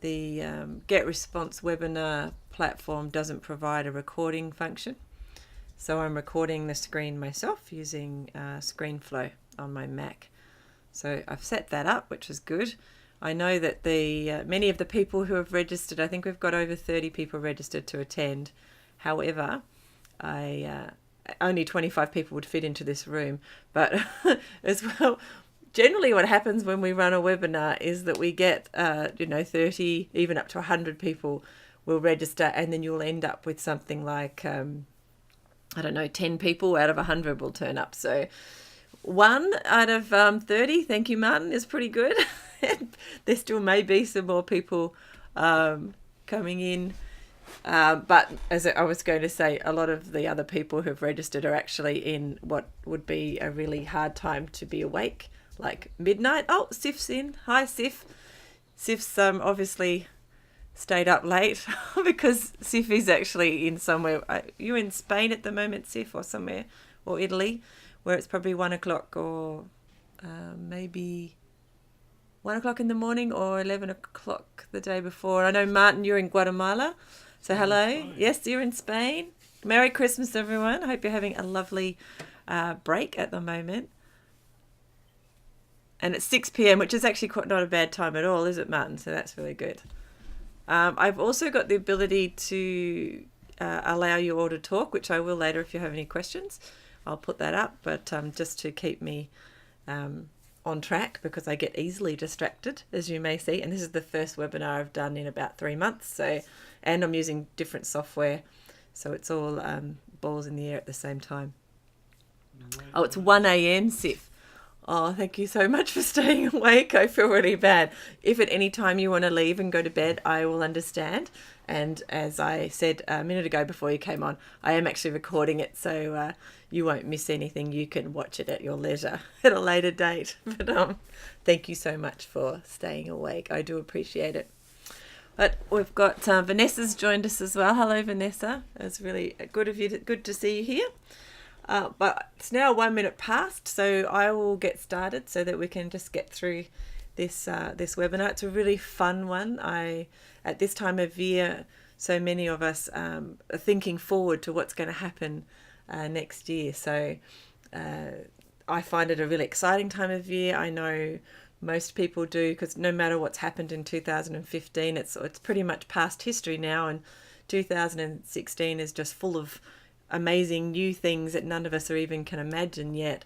the Get Response webinar platform doesn't provide a recording function. So I'm recording the screen myself using ScreenFlow on my Mac. So I've set that up, which is good. I know that the many of the people who have registered, I think we've got over 30 people registered to attend. However, only 25 people would fit into this room. But as well, generally what happens when we run a webinar is that we get 30, even up to 100 people will register, and then you'll end up with something like 10 people out of 100 will turn up. So 1 out of 30, thank you, Martin, is pretty good. There still may be some more people coming in. But as I was going to say, a lot of the other people who've registered are actually in what would be a really hard time to be awake, like midnight. Oh, Sif's in. Hi, Sif. Sif's obviously stayed up late because Sif is actually in somewhere. You're in Spain at the moment, Sif, or somewhere, or Italy, where it's probably 1 o'clock or maybe 1 o'clock in the morning or 11 o'clock the day before. I know, Martin, you're in Guatemala. So hello. Yes, you're in Spain. Merry Christmas, everyone. I hope you're having a lovely break at the moment. And it's 6 p.m., which is actually quite not a bad time at all, is it, Martin? So that's really good. I've also got the ability to allow you all to talk, which I will later if you have any questions. I'll put that up, but just to keep me on track, because I get easily distracted, as you may see. And this is the first webinar I've done in about 3 months. And I'm using different software, so it's all balls in the air at the same time. Oh, it's 1 a.m, Sif. Oh, thank you so much for staying awake. I feel really bad. If at any time you want to leave and go to bed, I will understand. And as I said a minute ago before you came on, I am actually recording it, so you won't miss anything. You can watch it at your leisure at a later date. But thank you so much for staying awake. I do appreciate it. But we've got Vanessa's joined us as well. Hello, Vanessa. It's really good of you. Good to see you here. But it's now 1 minute past, so I will get started so that we can just get through this webinar. It's a really fun one. At this time of year, so many of us are thinking forward to what's going to happen next year. So I find it a really exciting time of year. I know most people do, because no matter what's happened in 2015, it's pretty much past history now, and 2016 is just full of amazing new things that none of us are even can imagine yet,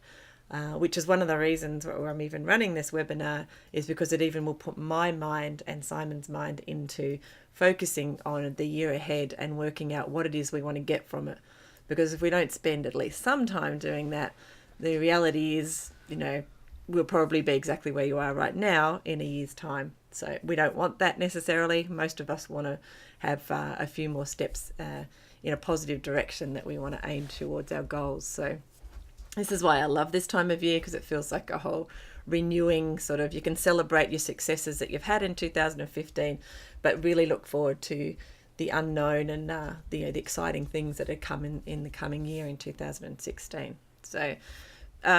which is one of the reasons why I'm even running this webinar, is because it even will put my mind and Simon's mind into focusing on the year ahead and working out what it is we want to get from it. Because if we don't spend at least some time doing that, the reality is, we'll probably be exactly where you are right now in a year's time. So we don't want that necessarily. Most of us want to have a few more steps in a positive direction that we want to aim towards our goals. So this is why I love this time of year, because it feels like a whole renewing sort of, you can celebrate your successes that you've had in 2015, but really look forward to the unknown and the exciting things that are coming in the coming year in 2016. So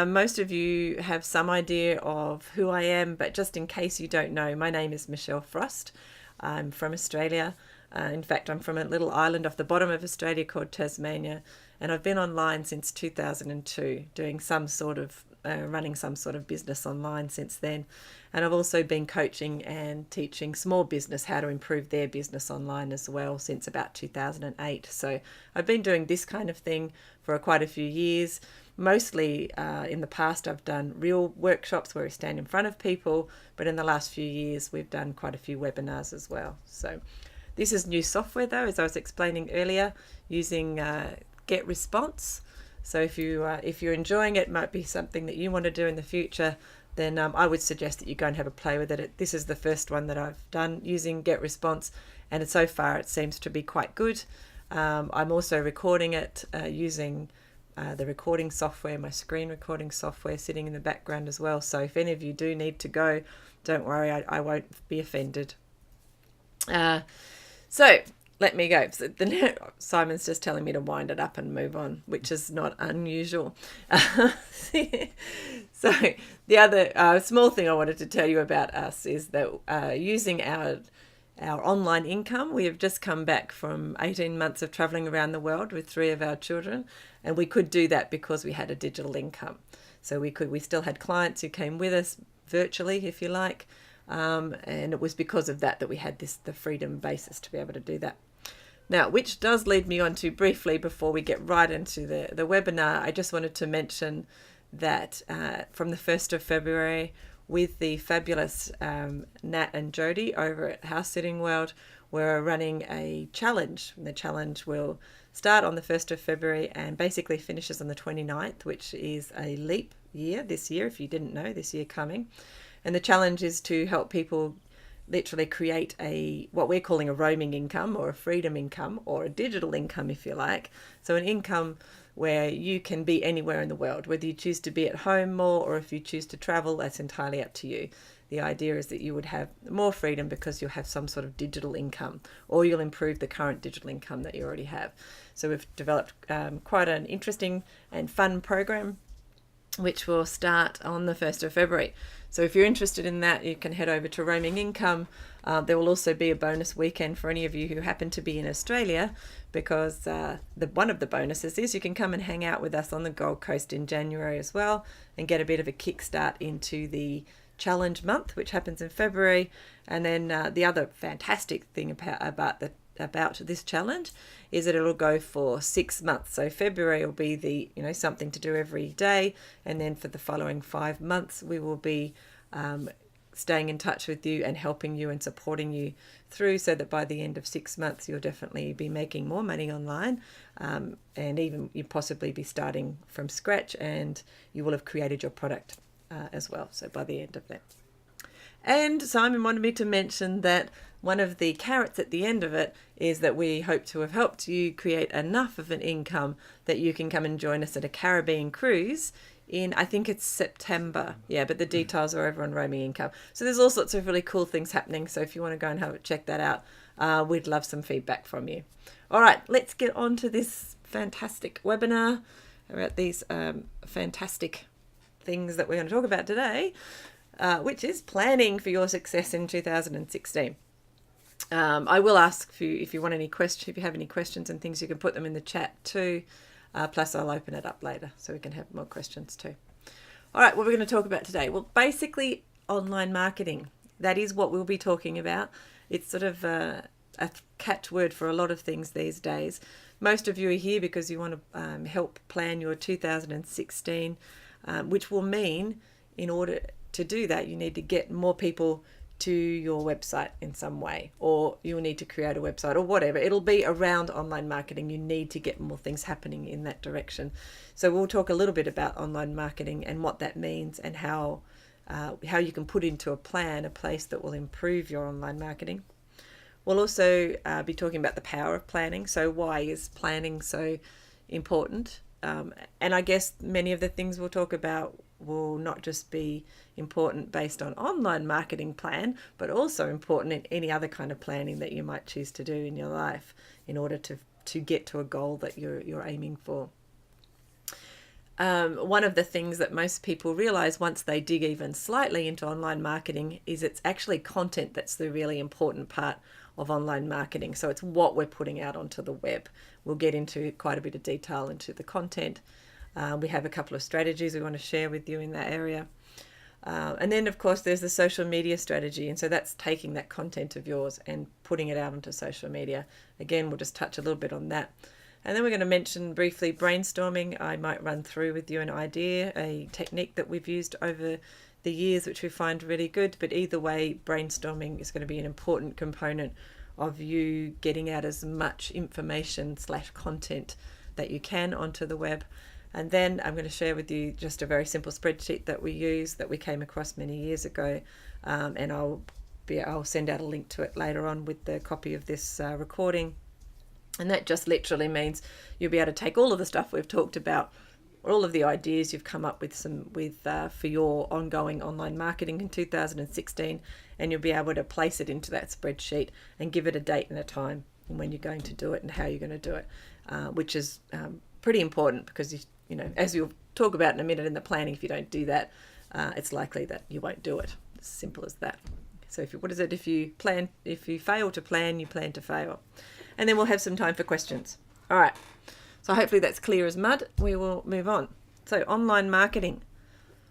most of you have some idea of who I am, but just in case you don't know, my name is Michelle Frost. I'm from Australia. In fact, I'm from a little island off the bottom of Australia called Tasmania, and I've been online since 2002, doing some sort of running some sort of business online since then. And I've also been coaching and teaching small business how to improve their business online as well since about 2008. So I've been doing this kind of thing for quite a few years. Mostly in the past I've done real workshops where we stand in front of people, but in the last few years we've done quite a few webinars as well. So this is new software though, as I was explaining earlier, using Get Response. So if you're enjoying it, might be something that you want to do in the future, then I would suggest that you go and have a play with it. This is the first one that I've done using Get Response, and so far it seems to be quite good. I'm also recording it using the recording software, my screen recording software, sitting in the background as well. So if any of you do need to go, don't worry, I won't be offended. So let me go. So Simon's just telling me to wind it up and move on, which is not unusual. So the other small thing I wanted to tell you about us is that using our online income, we have just come back from 18 months of traveling around the world with 3 of our children, and we could do that because we had a digital income. So we still had clients who came with us virtually, if you like, and it was because of that we had the freedom basis to be able to do that. Now, which does lead me on to briefly, before we get right into the webinar, I just wanted to mention that from the 1st of February, with the fabulous Nat and Jody over at House Sitting World, we're running a challenge. And the challenge will start on the 1st of February and basically finishes on the 29th, which is a leap year this year, if you didn't know, this year coming. And the challenge is to help people literally create what we're calling a roaming income, or a freedom income, or a digital income, if you like. So an income where you can be anywhere in the world, whether you choose to be at home more or if you choose to travel, that's entirely up to you. The idea is that you would have more freedom because you'll have some sort of digital income, or you'll improve the current digital income that you already have. So we've developed quite an interesting and fun program, which will start on the 1st of February. So if you're interested in that, you can head over to Roaming Income. There will also be a bonus weekend for any of you who happen to be in Australia, because one of the bonuses is you can come and hang out with us on the Gold Coast in January as well, and get a bit of a kickstart into the challenge month, which happens in February. And then the other fantastic thing about this challenge is that it'll go for 6 months. So February will be something to do every day, and then for the following 5 months we will be staying in touch with you and helping you and supporting you through, so that by the end of 6 months you'll definitely be making more money online, and even you possibly be starting from scratch, and you will have created your product as well, so by the end of that. And Simon wanted me to mention that one of the carrots at the end of it is that we hope to have helped you create enough of an income that you can come and join us at a Caribbean cruise in, I think it's September. Yeah, but the details are over on Roaming Income. So there's all sorts of really cool things happening. So if you want to go and check that out, we'd love some feedback from you. All right, let's get on to this fantastic webinar about these fantastic things that we're going to talk about today, which is planning for your success in 2016. I will ask you if you want any questions, if you have any questions and things, you can put them in the chat too. Plus I'll open it up later so we can have more questions too. All right, what we're going to talk about today? Well, basically online marketing. That is what we'll be talking about. It's sort of a catchword for a lot of things these days. Most of you are here because you want to help plan your 2016, which will mean in order to do that, you need to get more people to your website in some way, or you'll need to create a website or whatever. It'll be around online marketing. You need to get more things happening in that direction. So we'll talk a little bit about online marketing and what that means, and how you can put into a plan a place that will improve your online marketing. We'll also be talking about the power of planning. So why is planning so important? And I guess many of the things we'll talk about will not just be important based on online marketing plan, but also important in any other kind of planning that you might choose to do in your life in order to get to a goal that you're aiming for. One of the things that most people realize once they dig even slightly into online marketing is it's actually content that's the really important part of online marketing. So it's what we're putting out onto the web. We'll get into quite a bit of detail into the content. We have a couple of strategies we want to share with you in that area. And then, of course, there's the social media strategy. And so that's taking that content of yours and putting it out onto social media. Again, we'll just touch a little bit on that. And then we're going to mention briefly brainstorming. I might run through with you an idea, a technique that we've used over the years, which we find really good. But either way, brainstorming is going to be an important component of you getting out as much information/content that you can onto the web. And then I'm going to share with you just a very simple spreadsheet that we use that we came across many years ago, and I'll send out a link to it later on with the copy of this recording. And that just literally means you'll be able to take all of the stuff we've talked about, all of the ideas you've come up with for your ongoing online marketing in 2016, and you'll be able to place it into that spreadsheet and give it a date and a time and when you're going to do it and how you're going to do it, which is pretty important because, you know, as we'll talk about in a minute in the planning, if you don't do that, it's likely that you won't do it. It's as simple as that. So if you fail to plan, you plan to fail. And then we'll have some time for questions. All right. So hopefully that's clear as mud. We will move on. So online marketing,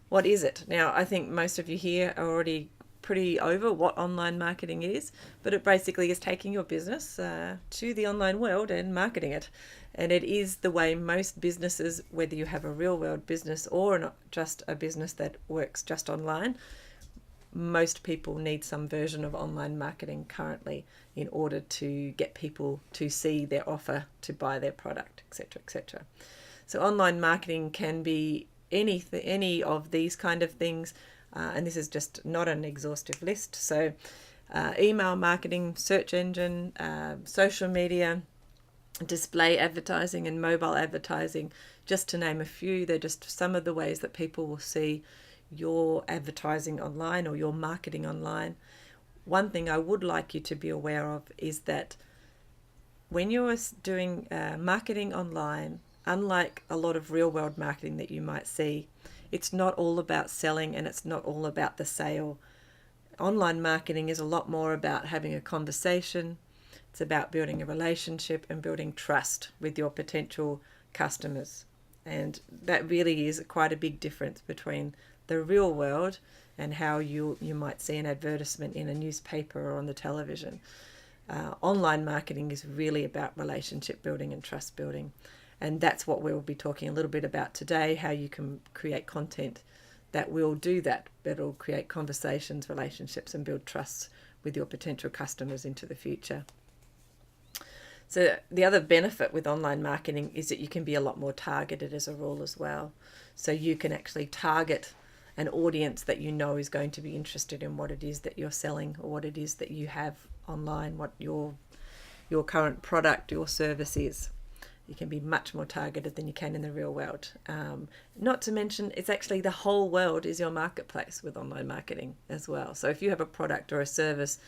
what is it? Now, I think most of you here are already pretty over what online marketing is, but it basically is taking your business to the online world and marketing it. And it is the way most businesses, whether you have a real world business or not just a business that works just online, most people need some version of online marketing currently in order to get people to see their offer, to buy their product, etc., etc. So online marketing can be any of these kind of things, and this is just not an exhaustive list. So email marketing, search engine, social media, display advertising and mobile advertising, just to name a few. They're just some of the ways that people will see your advertising online or your marketing online. One thing I would like you to be aware of is that when you're doing marketing online, unlike a lot of real world marketing that you might see, it's not all about selling and it's not all about the sale. Online marketing is a lot more about having a conversation. It's about building a relationship and building trust with your potential customers. And that really is quite a big difference between the real world and how you might see an advertisement in a newspaper or on the television. Online marketing is really about relationship building and trust building. And that's what we'll be talking a little bit about today, how you can create content that will do that. That'll create conversations, relationships, and build trust with your potential customers into the future. So the other benefit with online marketing is that you can be a lot more targeted as a rule as well. So you can actually target an audience that you know is going to be interested in what it is that you're selling or what it is that you have online, what your current product, your service is. You can be much more targeted than you can in the real world. Not to mention, it's actually the whole world is your marketplace with online marketing as well. So if you have a product or a service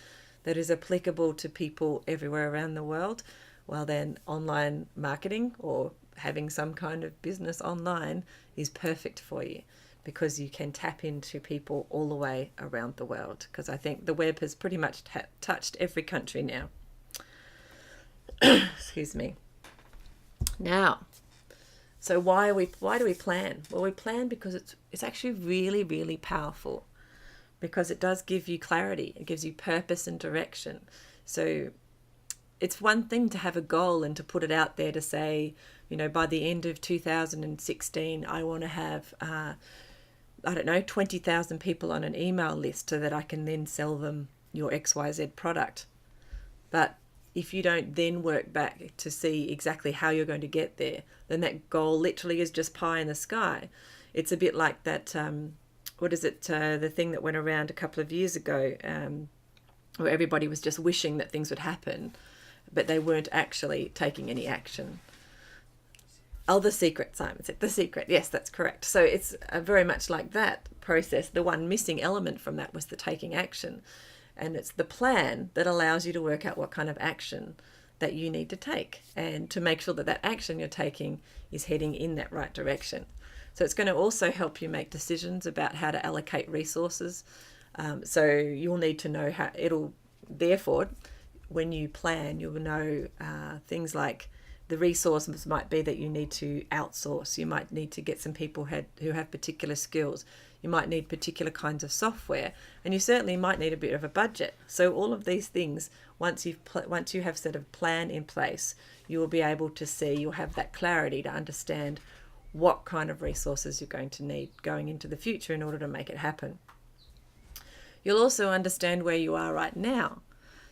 that is applicable to people everywhere around the world, well then online marketing or having some kind of business online is perfect for you, because you can tap into people all the way around the world, because I think the web has pretty much touched every country now. Excuse me. Now, so why do we plan? Well, we plan because it's actually really, really powerful, because it does give you clarity. It gives you purpose and direction. So it's one thing to have a goal and to put it out there to say, you know, by the end of 2016, I want to have, 20,000 people on an email list so that I can then sell them your XYZ product. But if you don't then work back to see exactly how you're going to get there, then that goal literally is just pie in the sky. It's a bit like that, the thing that went around a couple of years ago, where everybody was just wishing that things would happen, but they weren't actually taking any action. Oh, The Secret, Simon said. The Secret, yes, that's correct. So it's very much like that process. The one missing element from that was the taking action. And it's the plan that allows you to work out what kind of action that you need to take, and to make sure that that action you're taking is heading in that right direction. So it's going to also help you make decisions about how to allocate resources. So you'll need to know how therefore, when you plan, you'll know things like the resources might be that you need to outsource. You might need to get some people who have particular skills. You might need particular kinds of software, and you certainly might need a bit of a budget. So all of these things, once you have sort of plan in place, you will be able to see, you'll have that clarity to understand what kind of resources you're going to need going into the future in order to make it happen. You'll also understand where you are right now.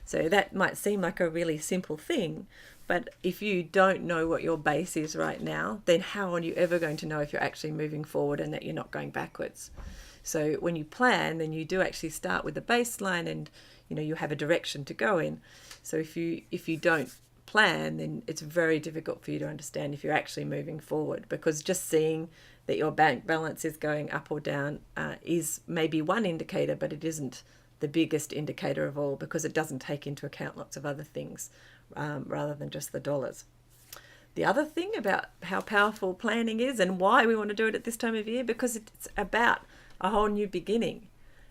So that might seem like a really simple thing, but if you don't know what your base is right now, then how are you ever going to know if you're actually moving forward and that you're not going backwards? So when you plan, then you do actually start with the baseline, and you have a direction to go in. So if you don't plan, then it's very difficult for you to understand if you're actually moving forward, because just seeing that your bank balance is going up or down is maybe one indicator, but it isn't the biggest indicator of all, because it doesn't take into account lots of other things rather than just the dollars. The other thing about how powerful planning is and why we want to do it at this time of year, because it's about a whole new beginning,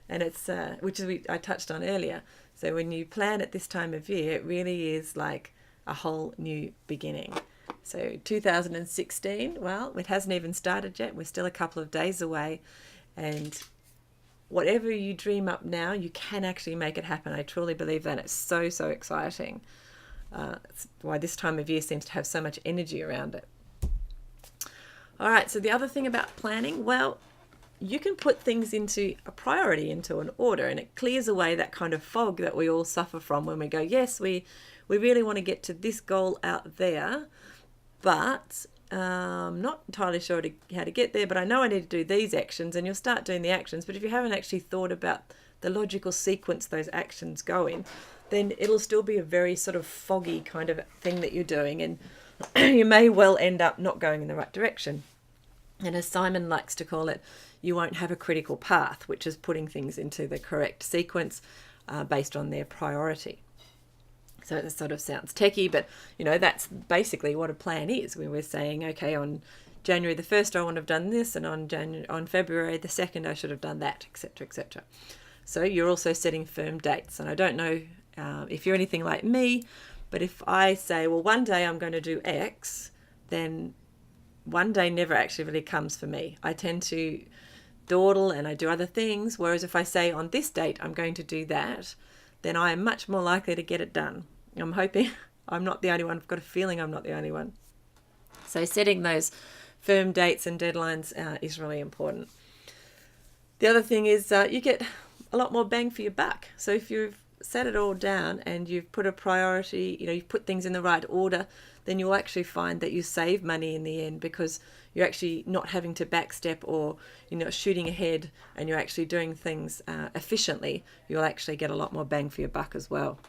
and it's which is I touched on earlier. So when you plan at this time of year, it really is like a whole new beginning. So 2016, well, it hasn't even started yet. We're still a couple of days away, and whatever you dream up now, you can actually make it happen. I truly believe that. It's so, so exciting. It's why this time of year seems to have so much energy around it. All right, so the other thing about planning, well, you can put things into a priority, into an order, and it clears away that kind of fog that we all suffer from when we go, yes, we really want to get to this goal out there, but I'm not entirely sure how to get there, but I know I need to do these actions, and you'll start doing the actions. But if you haven't actually thought about the logical sequence those actions go in, then it'll still be a very sort of foggy kind of thing that you're doing, and you may well end up not going in the right direction. And as Simon likes to call it, you won't have a critical path, which is putting things into the correct sequence based on their priority. So it sort of sounds techie, but that's basically what a plan is. We were saying, okay, on January the 1st I want to have done this, and on February the 2nd I should have done that, etc., etc. So you're also setting firm dates. And I don't know if you're anything like me, but if I say, well, one day I'm going to do X, then one day never actually really comes for me. I tend to dawdle and I do other things, whereas if I say on this date I'm going to do that, then I am much more likely to get it done. I'm hoping I'm not the only one. I've got a feeling I'm not the only one. So setting those firm dates and deadlines is really important. The other thing is you get a lot more bang for your buck. So if you've set it all down and you've put a priority, you've put things in the right order, then you'll actually find that you save money in the end, because you're actually not having to backstep, or you're not shooting ahead, and you're actually doing things efficiently. You'll actually get a lot more bang for your buck as well.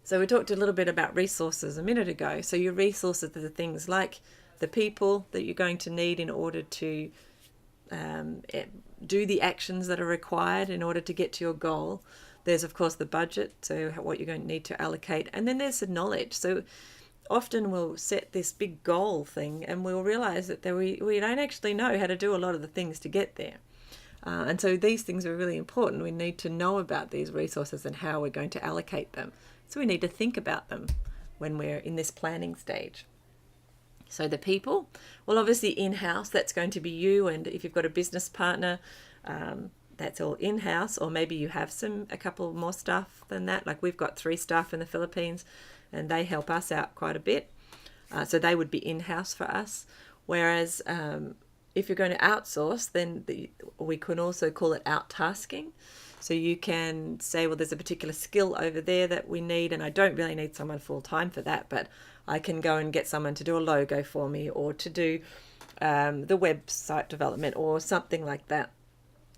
So we talked a little bit about resources a minute ago. So your resources are the things like the people that you're going to need in order to do the actions that are required in order to get to your goal. There's, of course, the budget, so what you're going to need to allocate. And then there's the knowledge. So often we'll set this big goal thing and we'll realize that we don't actually know how to do a lot of the things to get there. And so these things are really important. We need to know about these resources and how we're going to allocate them. So we need to think about them when we're in this planning stage. So the people, well, obviously in-house, that's going to be you. And if you've got a business partner, that's all in-house, or maybe you have a couple more staff than that. Like we've got 3 staff in the Philippines, and they help us out quite a bit. So they would be in-house for us. Whereas if you're going to outsource, then we can also call it out-tasking. So you can say, well, there's a particular skill over there that we need, and I don't really need someone full-time for that, but I can go and get someone to do a logo for me, or to do the website development or something like that,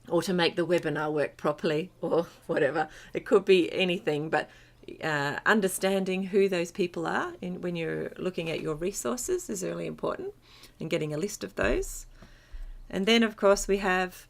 or to make the webinar work properly, or whatever. It could be anything, but understanding who those people are when you're looking at your resources is really important, and getting a list of those. And then, of course, we have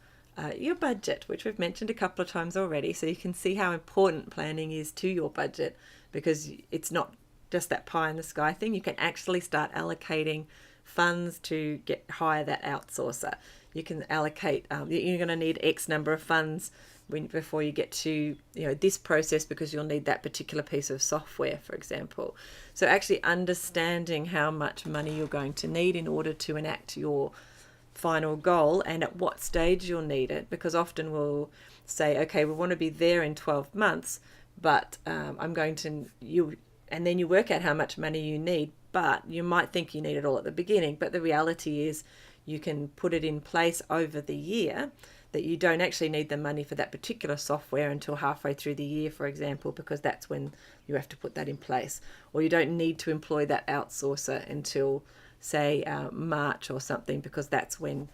your budget, which we've mentioned a couple of times already. So you can see how important planning is to your budget, because it's not just that pie in the sky thing. You can actually start allocating funds to hire that outsourcer. You can allocate, you're going to need X number of funds before you get to this process, because you'll need that particular piece of software, for example. So actually understanding how much money you're going to need in order to enact your final goal, and at what stage you'll need it, because often we'll say, okay, we want to be there in 12 months, but and then you work out how much money you need, but you might think you need it all at the beginning. But the reality is you can put it in place over the year, that you don't actually need the money for that particular software until halfway through the year, for example, because that's when you have to put that in place. Or you don't need to employ that outsourcer until, say, March or something, because that's when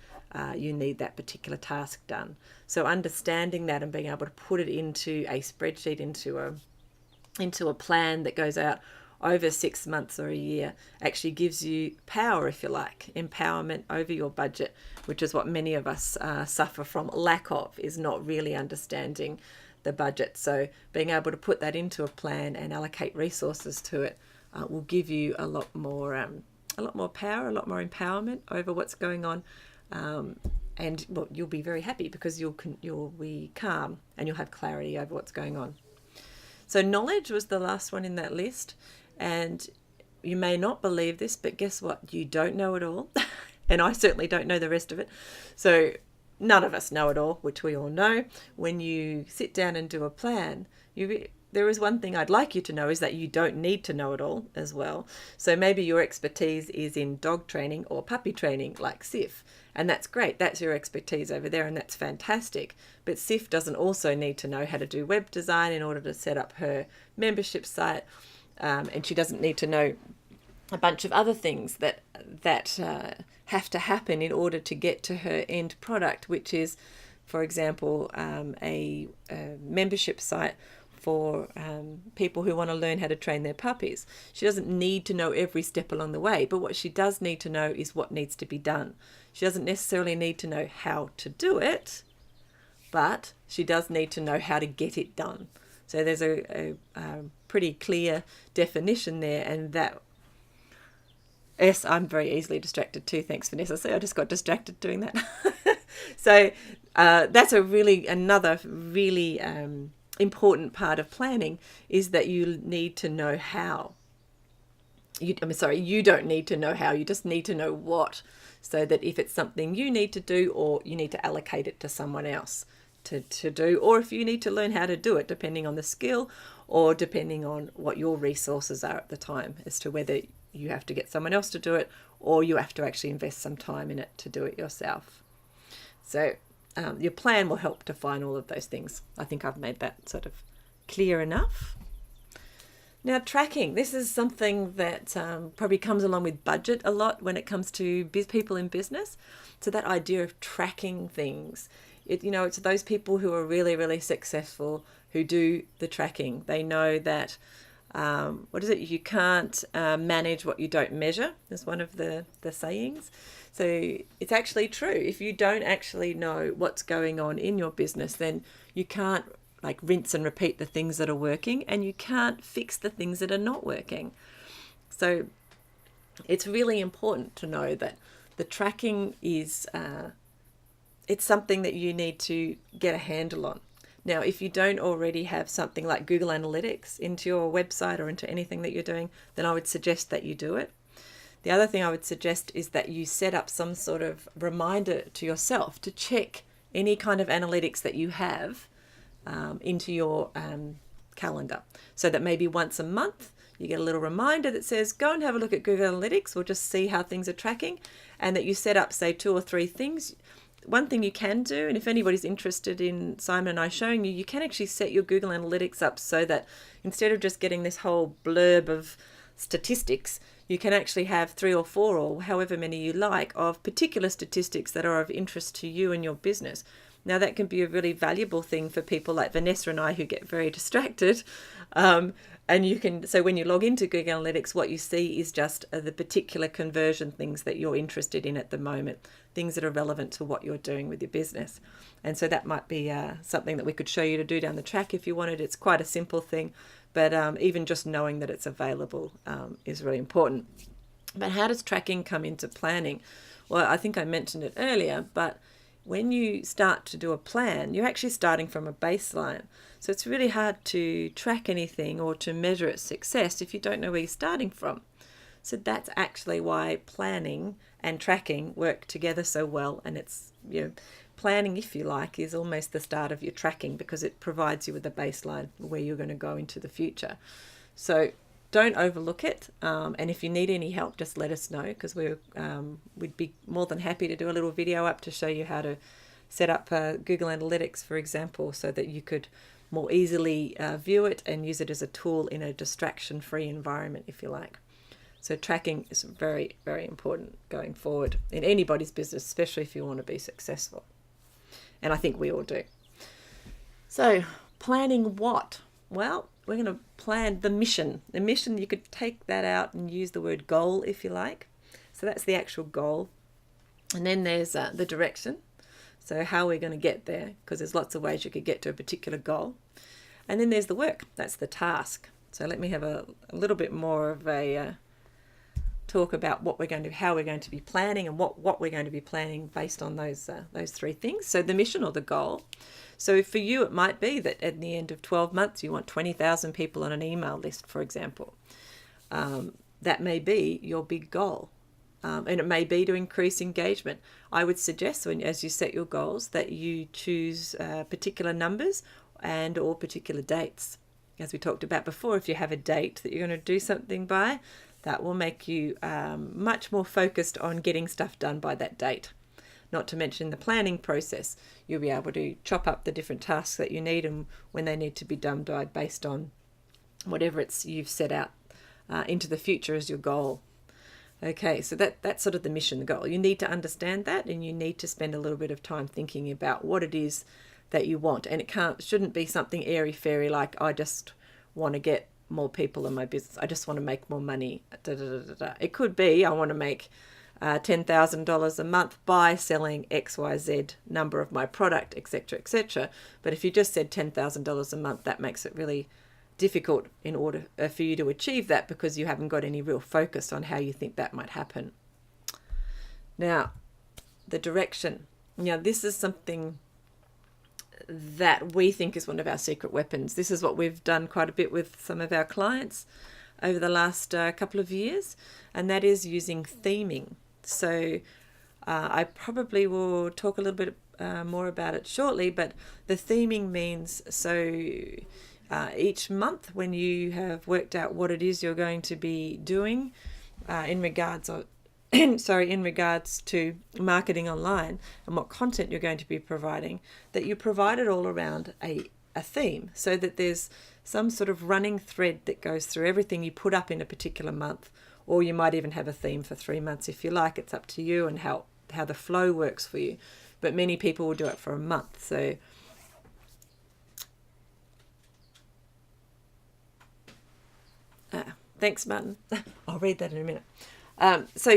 you need that particular task done. So understanding that and being able to put it into a spreadsheet, into a plan that goes out over 6 months or a year actually gives you power, if you like, empowerment over your budget, which is what many of us suffer from lack of, is not really understanding the budget. So being able to put that into a plan and allocate resources to it will give you a lot more power, a lot more empowerment over what's going on. And well, you'll be very happy because you'll be calm and you'll have clarity over what's going on. So knowledge was the last one in that list. And you may not believe this, but guess what? You don't know it all. And I certainly don't know the rest of it. So none of us know it all, which we all know. When you sit down and do a plan, there is one thing I'd like you to know, is that you don't need to know it all as well. So maybe your expertise is in dog training or puppy training, like Sif, and that's great. That's your expertise over there, and that's fantastic. But Sif doesn't also need to know how to do web design in order to set up her membership site, and she doesn't need to know a bunch of other things that have to happen in order to get to her end product, which is, for example, a membership site for people who want to learn how to train their puppies. She doesn't need to know every step along the way, but what she does need to know is what needs to be done. She doesn't necessarily need to know how to do it, but she does need to know how to get it done. So there's a pretty clear definition there, and that... Yes, I'm very easily distracted too. Thanks, Vanessa. So I just got distracted doing that. So that's another really important part of planning, is that you need to know how. You don't need to know how, you just need to know what, so that if it's something you need to do, or you need to allocate it to someone else to do, or if you need to learn how to do it, depending on the skill or depending on what your resources are at the time, as to whether you have to get someone else to do it or you have to actually invest some time in it to do it yourself. So your plan will help define all of those things. I think I've made that sort of clear enough. Now, tracking. This is something that probably comes along with budget a lot when it comes to people in business. So that idea of tracking things, it's those people who are really, really successful who do the tracking. They know that, you can't manage what you don't measure, is one of the sayings. So it's actually true. If you don't actually know what's going on in your business, then you can't rinse and repeat the things that are working, and you can't fix the things that are not working. So it's really important to know that the tracking is it's something that you need to get a handle on. Now, if you don't already have something like Google Analytics into your website or into anything that you're doing, then I would suggest that you do it. The other thing I would suggest is that you set up some sort of reminder to yourself to check any kind of analytics that you have into your calendar, so that maybe once a month you get a little reminder that says, go and have a look at Google Analytics, or just see how things are tracking, and that you set up, say, 2 or 3 things. One thing you can do, and if anybody's interested in Simon and I showing you, you can actually set your Google Analytics up so that instead of just getting this whole blurb of statistics, you can actually have 3 or 4 or however many you like of particular statistics that are of interest to you and your business. Now, that can be a really valuable thing for people like Vanessa and I who get very distracted. So when you log into Google Analytics, what you see is just the particular conversion things that you're interested in at the moment, things that are relevant to what you're doing with your business. And so that might be something that we could show you to do down the track if you wanted. It's quite a simple thing, but even just knowing that it's available is really important. But how does tracking come into planning? Well, I think I mentioned it earlier, but when you start to do a plan, you're actually starting from a baseline. So it's really hard to track anything or to measure its success if you don't know where you're starting from. So that's actually why planning and tracking work together so well. And it's, planning, if you like, is almost the start of your tracking, because it provides you with a baseline where you're going to go into the future. So don't overlook it. And if you need any help, just let us know, because we'd be more than happy to do a little video up to show you how to set up Google Analytics, for example, so that you could more easily view it and use it as a tool in a distraction-free environment, if you like. So tracking is very, very important going forward in anybody's business, especially if you want to be successful. And I think we all do. So planning what? Well, to plan the mission. The mission, you could take that out and use the word goal if you like. So that's the actual goal. And then there's the direction. So how we're going to get there, because there's lots of ways you could get to a particular goal. And then there's the work. That's the task. So let me have a little bit more of a talk about how we're going to be planning and what we're going to be planning based on those three things. So the mission or the goal. So for you, it might be that at the end of 12 months, you want 20,000 people on an email list, for example. That may be your big goal. And it may be to increase engagement. I would suggest as you set your goals that you choose particular numbers and or particular dates. As we talked about before, if you have a date that you're going to do something by, that will make you much more focused on getting stuff done by that date. Not to mention the planning process. You'll be able to chop up the different tasks that you need and when they need to be done by based on whatever you've set out into the future as your goal. Okay, so that's sort of the mission, the goal. You need to understand that, and you need to spend a little bit of time thinking about what it is that you want. And it shouldn't be something airy-fairy like, I just want to get more people in my business. I just want to make more money. It could be, I want to make $10,000 a month by selling XYZ number of my product, etc., etc. But if you just said $10,000 a month, that makes it really difficult in order for you to achieve that, because you haven't got any real focus on how you think that might happen. Now, the direction. Now, this is something that we think is one of our secret weapons. This is what we've done quite a bit with some of our clients over the last couple of years, and that is using theming. So I probably will talk a little bit more about it shortly, but the theming means each month when you have worked out what it is you're going to be doing in regards to marketing online and what content you're going to be providing, that you provide it all around a theme, so that there's some sort of running thread that goes through everything you put up in a particular month. Or you might even have a theme for 3 months if you like. It's up to you and how the flow works for you. But many people will do it for a month. So thanks, Martin. I'll read that in a minute. So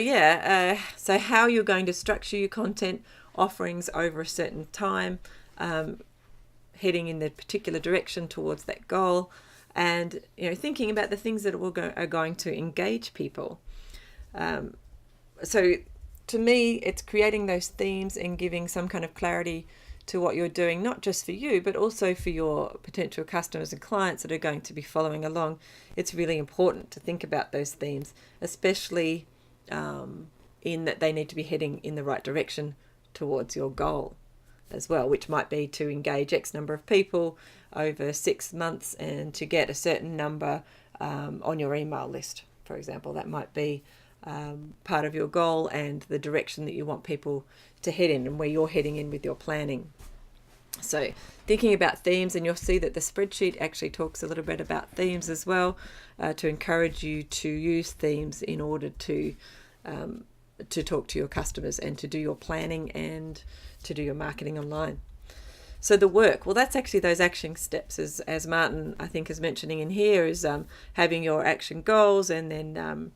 how you're going to structure your content offerings over a certain time, heading in the particular direction towards that goal, and thinking about the things that are going to engage people. So to me, it's creating those themes and giving some kind of clarity to what you're doing, not just for you, but also for your potential customers and clients that are going to be following along. It's really important to think about those themes, especially in that they need to be heading in the right direction towards your goal as well, which might be to engage X number of people over 6 months and to get a certain number on your email list, for example. That might be part of your goal and the direction that you want people to head in and where you're heading in with your planning. So thinking about themes, and you'll see that the spreadsheet actually talks a little bit about themes as well, to encourage you to use themes in order to talk to your customers and to do your planning and to do your marketing online. So the work, well, that's actually those action steps, as Martin, I think, is mentioning in here, is having your action goals, and then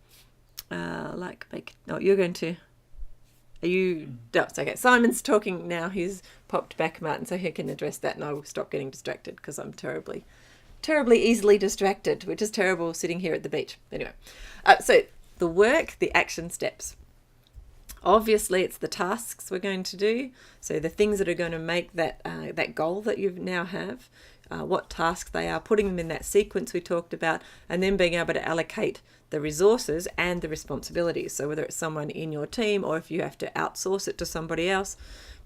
it's okay. Simon's talking now. He's popped back, Martin, so he can address that, and I will stop getting distracted because I'm terribly easily distracted, which is terrible sitting here at the beach. Anyway, so the work, the action steps. Obviously, it's the tasks we're going to do. So the things that are going to make that goal that you now have, what tasks they are, putting them in that sequence we talked about, and then being able to allocate the resources and the responsibilities. So whether it's someone in your team or if you have to outsource it to somebody else,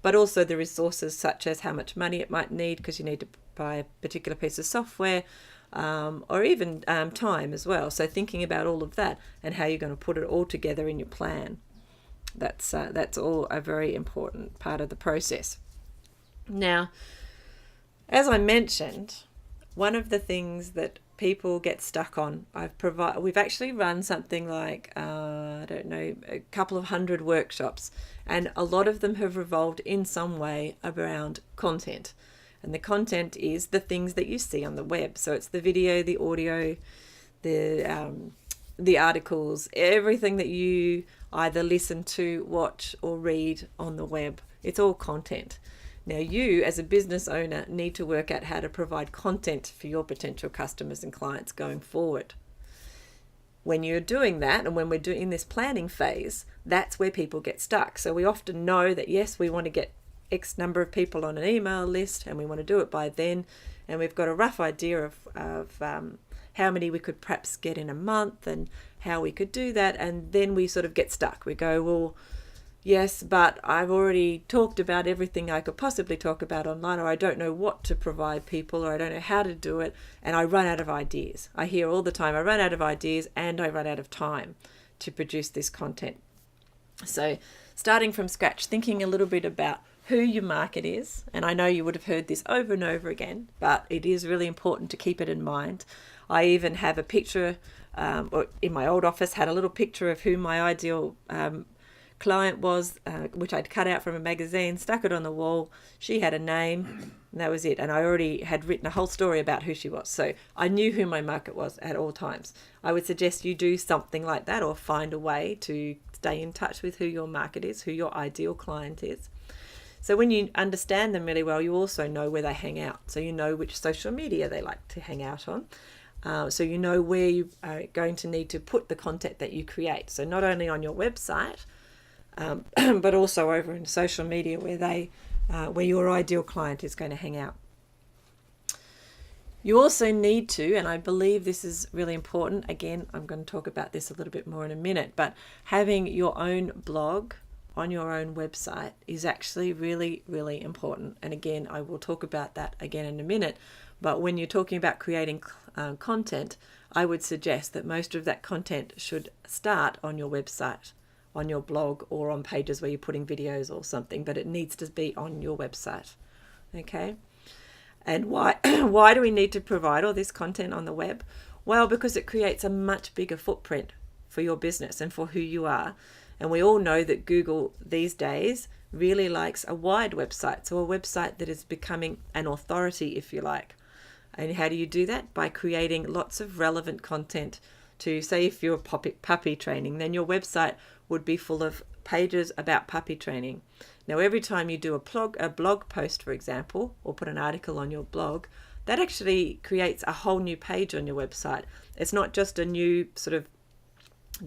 but also the resources such as how much money it might need because you need to buy a particular piece of software, or even time as well. So thinking about all of that and how you're going to put it all together in your plan. That's all a very important part of the process. Now, as I mentioned, one of the things that people get stuck on, we've actually run something like, a couple of 100 workshops, and a lot of them have revolved in some way around content. And the content is the things that you see on the web. So it's the video, the audio, the articles, everything that you either listen to, watch, or read on the web. It's all content. Now, you as a business owner need to work out how to provide content for your potential customers and clients going forward. When you're doing that, and when we're doing this planning phase, that's where people get stuck. So we often know that, yes, we want to get X number of people on an email list and we want to do it by then. And we've got a rough idea of how many we could perhaps get in a month and how we could do that. And then we sort of get stuck. We go, well, yes, but I've already talked about everything I could possibly talk about online, or I don't know what to provide people, or I don't know how to do it, and I run out of ideas. I hear all the time, I run out of ideas and I run out of time to produce this content. So starting from scratch, thinking a little bit about who your market is, and I know you would have heard this over and over again, but it is really important to keep it in mind. I even have a picture, or in my old office, had a little picture of who my ideal client was, which I'd cut out from a magazine, stuck it on the wall. She had a name, and that was it. And I already had written a whole story about who she was. So I knew who my market was at all times. I would suggest you do something like that, or find a way to stay in touch with who your market is, who your ideal client is. So when you understand them really well, you also know where they hang out. So you know which social media they like to hang out on. So you know where you are going to need to put the content that you create. So not only on your website, but also over in social media where your ideal client is going to hang out. You also need to, and I believe this is really important, again, I'm going to talk about this a little bit more in a minute, but having your own blog on your own website is actually really, really important. And again, I will talk about that again in a minute. But when you're talking about creating content, I would suggest that most of that content should start on your website, on your blog, or on pages where you're putting videos or something, but it needs to be on your website. Okay? And why do we need to provide all this content on the web? Well, because it creates a much bigger footprint for your business and for who you are. And we all know that Google these days really likes a wide website, so a website that is becoming an authority, if you like. And how do you do that? By creating lots of relevant content to, say, if you're puppy training, then your website would be full of pages about puppy training. Now, every time you do a blog post, for example, or put an article on your blog, that actually creates a whole new page on your website. It's not just a new sort of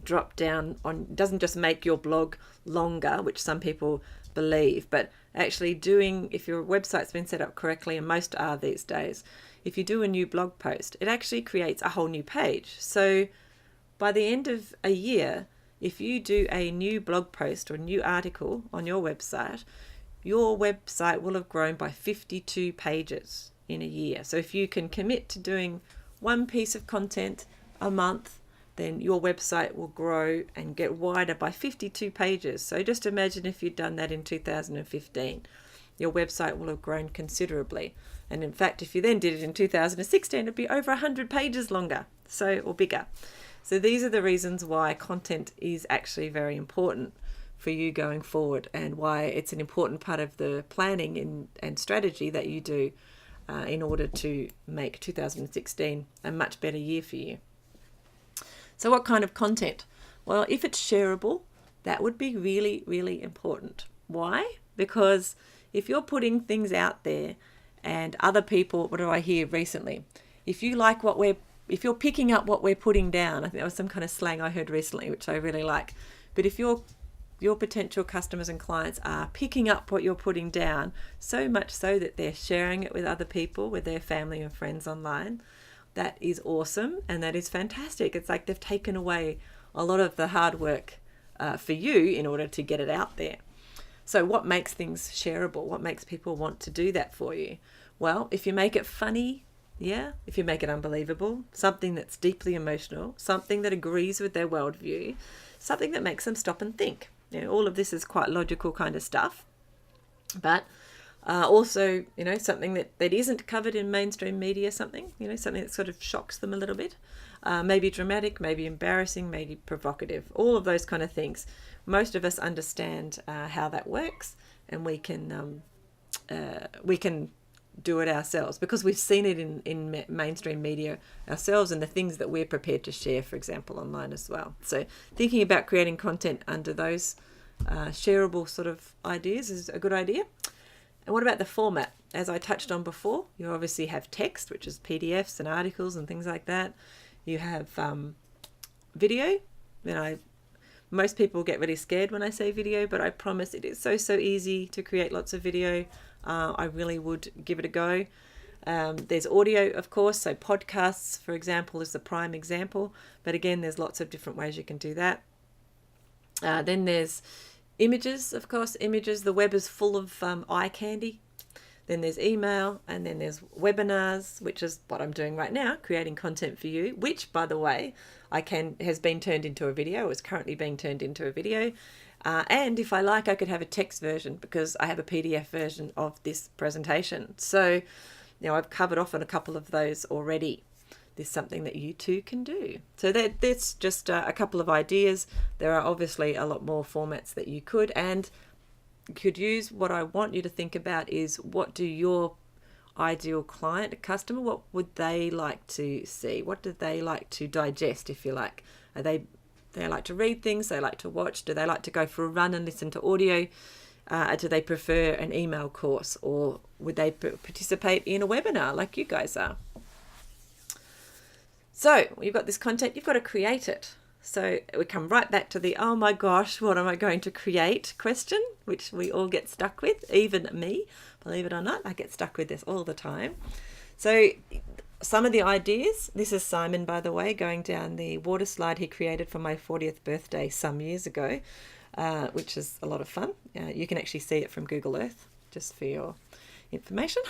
drop down on, doesn't just make your blog longer, which some people believe, but actually if your website's been set up correctly, and most are these days, if you do a new blog post, it actually creates a whole new page. So by the end of a year, if you do a new blog post or a new article on your website will have grown by 52 pages in a year. So if you can commit to doing one piece of content a month, then your website will grow and get wider by 52 pages. So just imagine if you'd done that in 2015. Your website will have grown considerably. And in fact, if you then did it in 2016, it'd be over 100 pages longer, or bigger. So these are the reasons why content is actually very important for you going forward, and why it's an important part of the planning and strategy that you do in order to make 2016 a much better year for you. So what kind of content? Well, if it's shareable, that would be really, really important. Why? Because if you're putting things out there and other people, what do I hear recently? If you're picking up what we're putting down, I think that was some kind of slang I heard recently, which I really like. But if your potential customers and clients are picking up what you're putting down, so much so that they're sharing it with other people, with their family and friends online, that is awesome, and that is fantastic. It's like they've taken away a lot of the hard work for you in order to get it out there. So what makes things shareable? What makes people want to do that for you? Well, if you make it funny, if you make it unbelievable, something that's deeply emotional, something that agrees with their worldview, something that makes them stop and think. All of this is quite logical kind of stuff, but also, something that isn't covered in mainstream media, something that sort of shocks them a little bit, maybe dramatic, maybe embarrassing, maybe provocative, all of those kind of things. Most of us understand how that works, and we can do it ourselves, because we've seen it in mainstream media ourselves, and the things that we're prepared to share, for example, online as well. So thinking about creating content under those shareable sort of ideas is a good idea. And what about the format? As I touched on before, you obviously have text, which is PDFs and articles and things like that. You have video. Most people get really scared when I say video, but I promise it is so easy to create lots of video. I really would give it a go. There's audio, of course, so podcasts, for example, is the prime example. But again, there's lots of different ways you can do that. Then there's images, of course. Images, the web is full of eye candy. Then there's email, and then there's webinars, which is what I'm doing right now, creating content for you, which, by the way, has been turned into a video, is currently being turned into a video. And if I like, I could have a text version, because I have a PDF version of this presentation. So, I've covered off on a couple of those already. There's something that you too can do. So that's just a couple of ideas. There are obviously a lot more formats that you could use. What I want you to think about is, what do your ideal client, customer, what would they like to see? What do they like to digest, if you like? They like to read things, they like to watch, do they like to go for a run and listen to audio? Do they prefer an email course, or would they participate in a webinar like you guys are? So you've got this content, you've got to create it. So we come right back to the, oh my gosh, what am I going to create question, which we all get stuck with, even me, believe it or not, I get stuck with this all the time. So some of the ideas, this is Simon, by the way, going down the water slide he created for my 40th birthday some years ago, which is a lot of fun. You can actually see it from Google Earth, just for your information.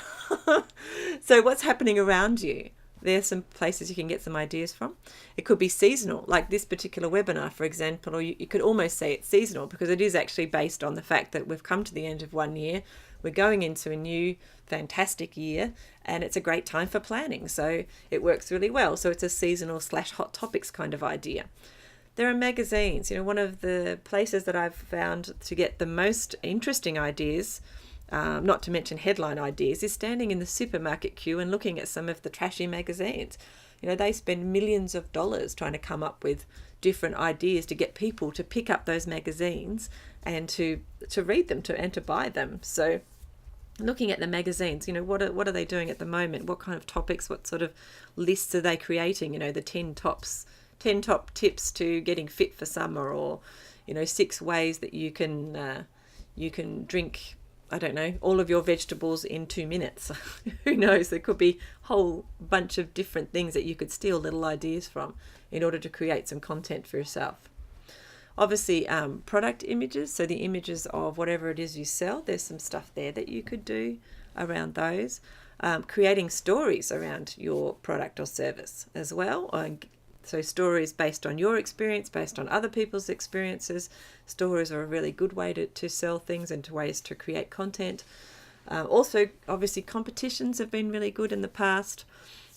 So what's happening around you? There's some places you can get some ideas from. It could be seasonal, like this particular webinar, for example, or you could almost say it's seasonal, because it is actually based on the fact that we've come to the end of one year. We're going into a new fantastic year, and it's a great time for planning. So it works really well. So it's a seasonal / hot topics kind of idea. There are magazines. One of the places that I've found to get the most interesting ideas, not to mention headline ideas, is standing in the supermarket queue and looking at some of the trashy magazines. They spend millions of dollars trying to come up with different ideas to get people to pick up those magazines and to read them and to buy them. So looking at the magazines, what are they doing at the moment? What kind of topics, what sort of lists are they creating? The 10 top tips to getting fit for summer, or 6 ways that you can drink, I don't know, all of your vegetables in 2 minutes. Who knows? There could be a whole bunch of different things that you could steal little ideas from in order to create some content for yourself. Obviously, product images, so the images of whatever it is you sell, there's some stuff there that you could do around those. Creating stories around your product or service as well. So stories based on your experience, based on other people's experiences. Stories are a really good way to sell things and to ways to create content. Also, obviously, competitions have been really good in the past.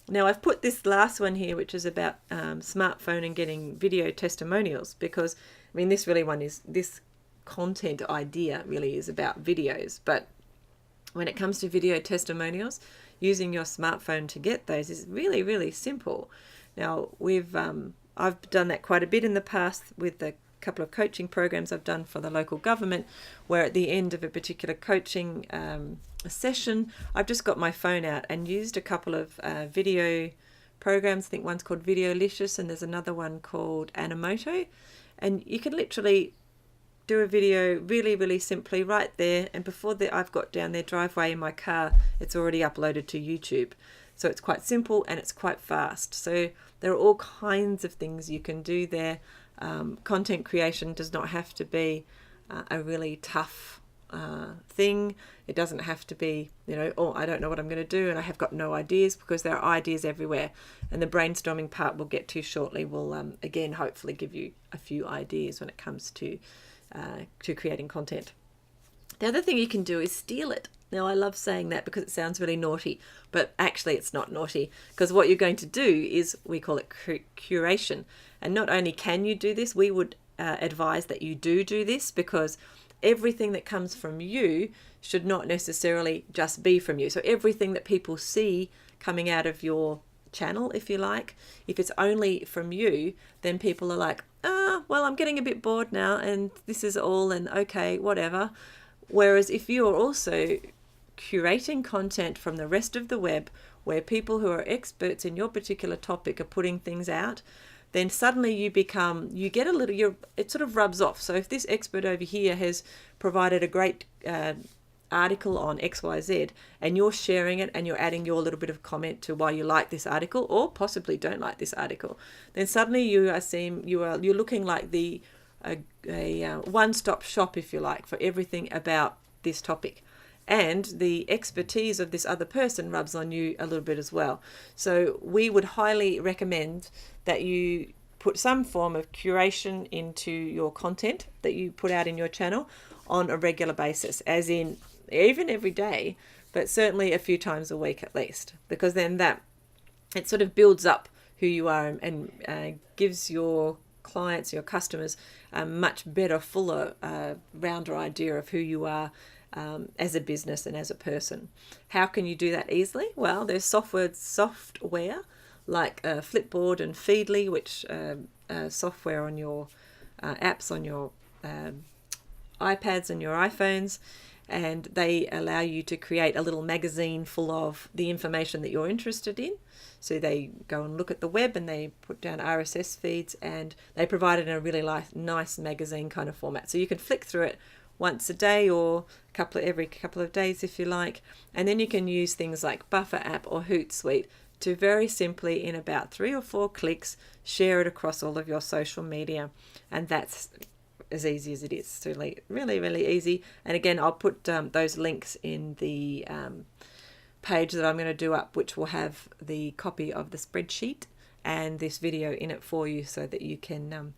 Now, I've put this last one here, which is about smartphone and getting video testimonials, because, this content idea really is about videos. But when it comes to video testimonials, using your smartphone to get those is really, really simple. Now, I've done that quite a bit in the past with the couple of coaching programs I've done for the local government, where at the end of a particular coaching session, I've just got my phone out and used a couple of video programs. I think one's called Videolicious and there's another one called Animoto. And you can literally do a video really, really simply right there. And before I've got down their driveway in my car, it's already uploaded to YouTube. So it's quite simple and it's quite fast. So there are all kinds of things you can do there. Content creation does not have to be a really tough thing. It doesn't have to be, oh, I don't know what I'm going to do and I have got no ideas, because there are ideas everywhere. And the brainstorming part we'll get to shortly will, again, hopefully give you a few ideas when it comes to creating content. The other thing you can do is steal it. Now, I love saying that because it sounds really naughty, but actually it's not naughty, because what you're going to do is, we call it curation. And not only can you do this, we would advise that you do this, because everything that comes from you should not necessarily just be from you. So everything that people see coming out of your channel, if you like, if it's only from you, then people are like, well, I'm getting a bit bored now and this is all, and okay, whatever. Whereas if you are also curating content from the rest of the web where people who are experts in your particular topic are putting things out, then suddenly you get a little, it sort of rubs off. So if this expert over here has provided a great article on XYZ and you're sharing it and you're adding your little bit of comment to why you like this article or possibly don't like this article, then suddenly you're looking like the one-stop shop, if you like, for everything about this topic. And the expertise of this other person rubs on you a little bit as well. So we would highly recommend that you put some form of curation into your content that you put out in your channel on a regular basis, as in even every day, but certainly a few times a week at least, because then that it sort of builds up who you are and gives your clients, your customers, a much better, fuller, rounder idea of who you are as a business and as a person. How can you do that easily? Well, there's software like Flipboard and Feedly, which software on your apps on your iPads and your iPhones, and they allow you to create a little magazine full of the information that you're interested in. So they go and look at the web and they put down RSS feeds and they provide it in a really nice magazine kind of format. So you can flick through it once a day or every couple of days if you like, and then you can use things like Buffer app or Hootsuite to very simply, in about 3 or 4 clicks, share it across all of your social media. And that's as easy as it is. So really, really easy. And again, I'll put those links in the page that I'm going to do up, which will have the copy of the spreadsheet and this video in it for you, so that you can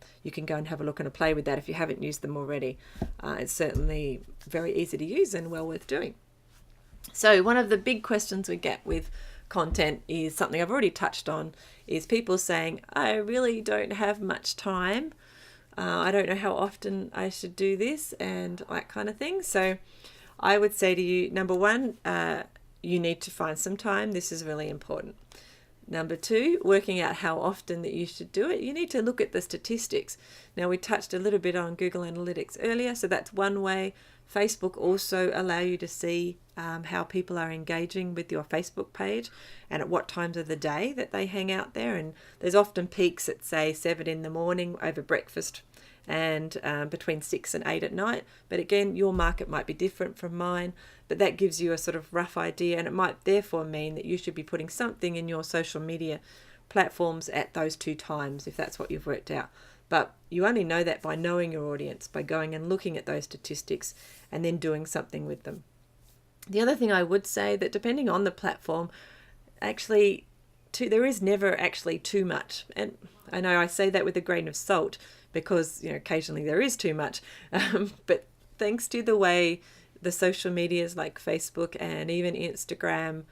go and have a look and play with that if you haven't used them already. It's certainly very easy to use and well worth doing. So one of the big questions we get with content is something I've already touched on, is people saying, I really don't have much time. I don't know how often I should do this and that kind of thing. So I would say to you, number one, you need to find some time. This is really important. Number two, working out how often that you should do it. You need to look at the statistics. Now, we touched a little bit on Google Analytics earlier, so that's one way. Facebook also allow you to see how people are engaging with your Facebook page and at what times of the day that they hang out there. And there's often peaks at, say, 7 in the morning over breakfast and between 6 and 8 at night. But again, your market might be different from mine, but that gives you a sort of rough idea, and it might therefore mean that you should be putting something in your social media platforms at those 2 times, if that's what you've worked out. But you only know that by knowing your audience, by going and looking at those statistics and then doing something with them. The other thing I would say, that depending on the platform, actually, there is never actually too much. And I know I say that with a grain of salt because, occasionally there is too much. But thanks to the way the social medias like Facebook and even Instagram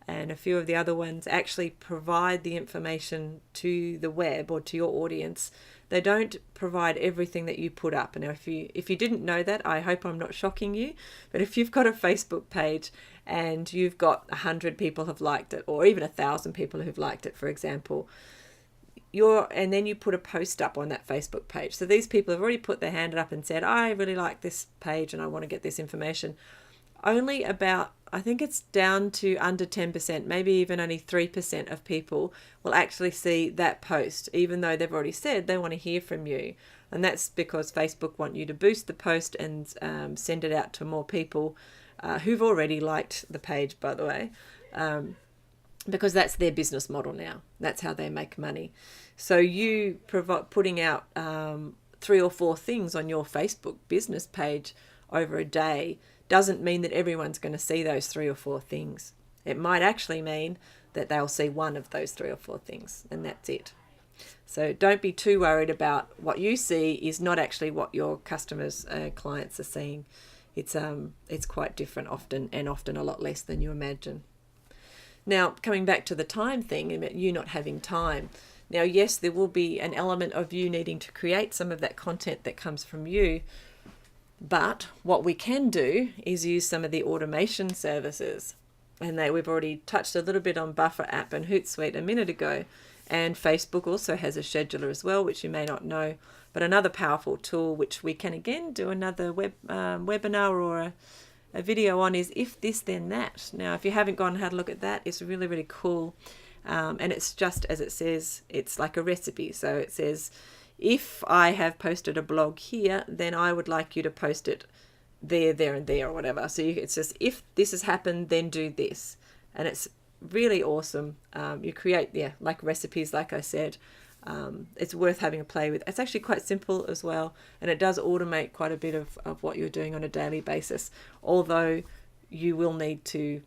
and a few of the other ones actually provide the information to the web or to your audience, they don't provide everything that you put up. Now, if you didn't know that, I hope I'm not shocking you, but if you've got a Facebook page and you've got 100 people have liked it, or even 1,000 people who've liked it, for example, and then you put a post up on that Facebook page. So these people have already put their hand up and said, I really like this page and I want to get this information. Only about, I think it's down to under 10%, maybe even only 3% of people will actually see that post, even though they've already said they want to hear from you. And that's because Facebook want you to boost the post and send it out to more people who've already liked the page, by the way, because that's their business model now. That's how they make money. So you putting out 3 or 4 things on your Facebook business page over a day doesn't mean that everyone's going to see those 3 or 4 things. It might actually mean that they'll see one of those 3 or 4 things, and that's it. So don't be too worried about what you see is not actually what your customers, clients are seeing. It's quite different often, and often a lot less than you imagine. Now, coming back to the time thing, about you not having time. Now, yes, there will be an element of you needing to create some of that content that comes from you, But what we can do is use some of the automation services. And we've already touched a little bit on Buffer app and Hootsuite a minute ago. And Facebook also has a scheduler as well, which you may not know. But another powerful tool, which we can again do another webinar or a video on, is If This Then That. Now, if you haven't gone and had a look at that, it's really, really cool. And it's just as it says, it's like a recipe. So it says, if I have posted a blog here, then I would like you to post it there, there, and there, or whatever. So it's just, if this has happened, then do this. And it's really awesome. You create, like recipes, like I said. It's worth having a play with. It's actually quite simple as well. And it does automate quite a bit of what you're doing on a daily basis. Although you will need to,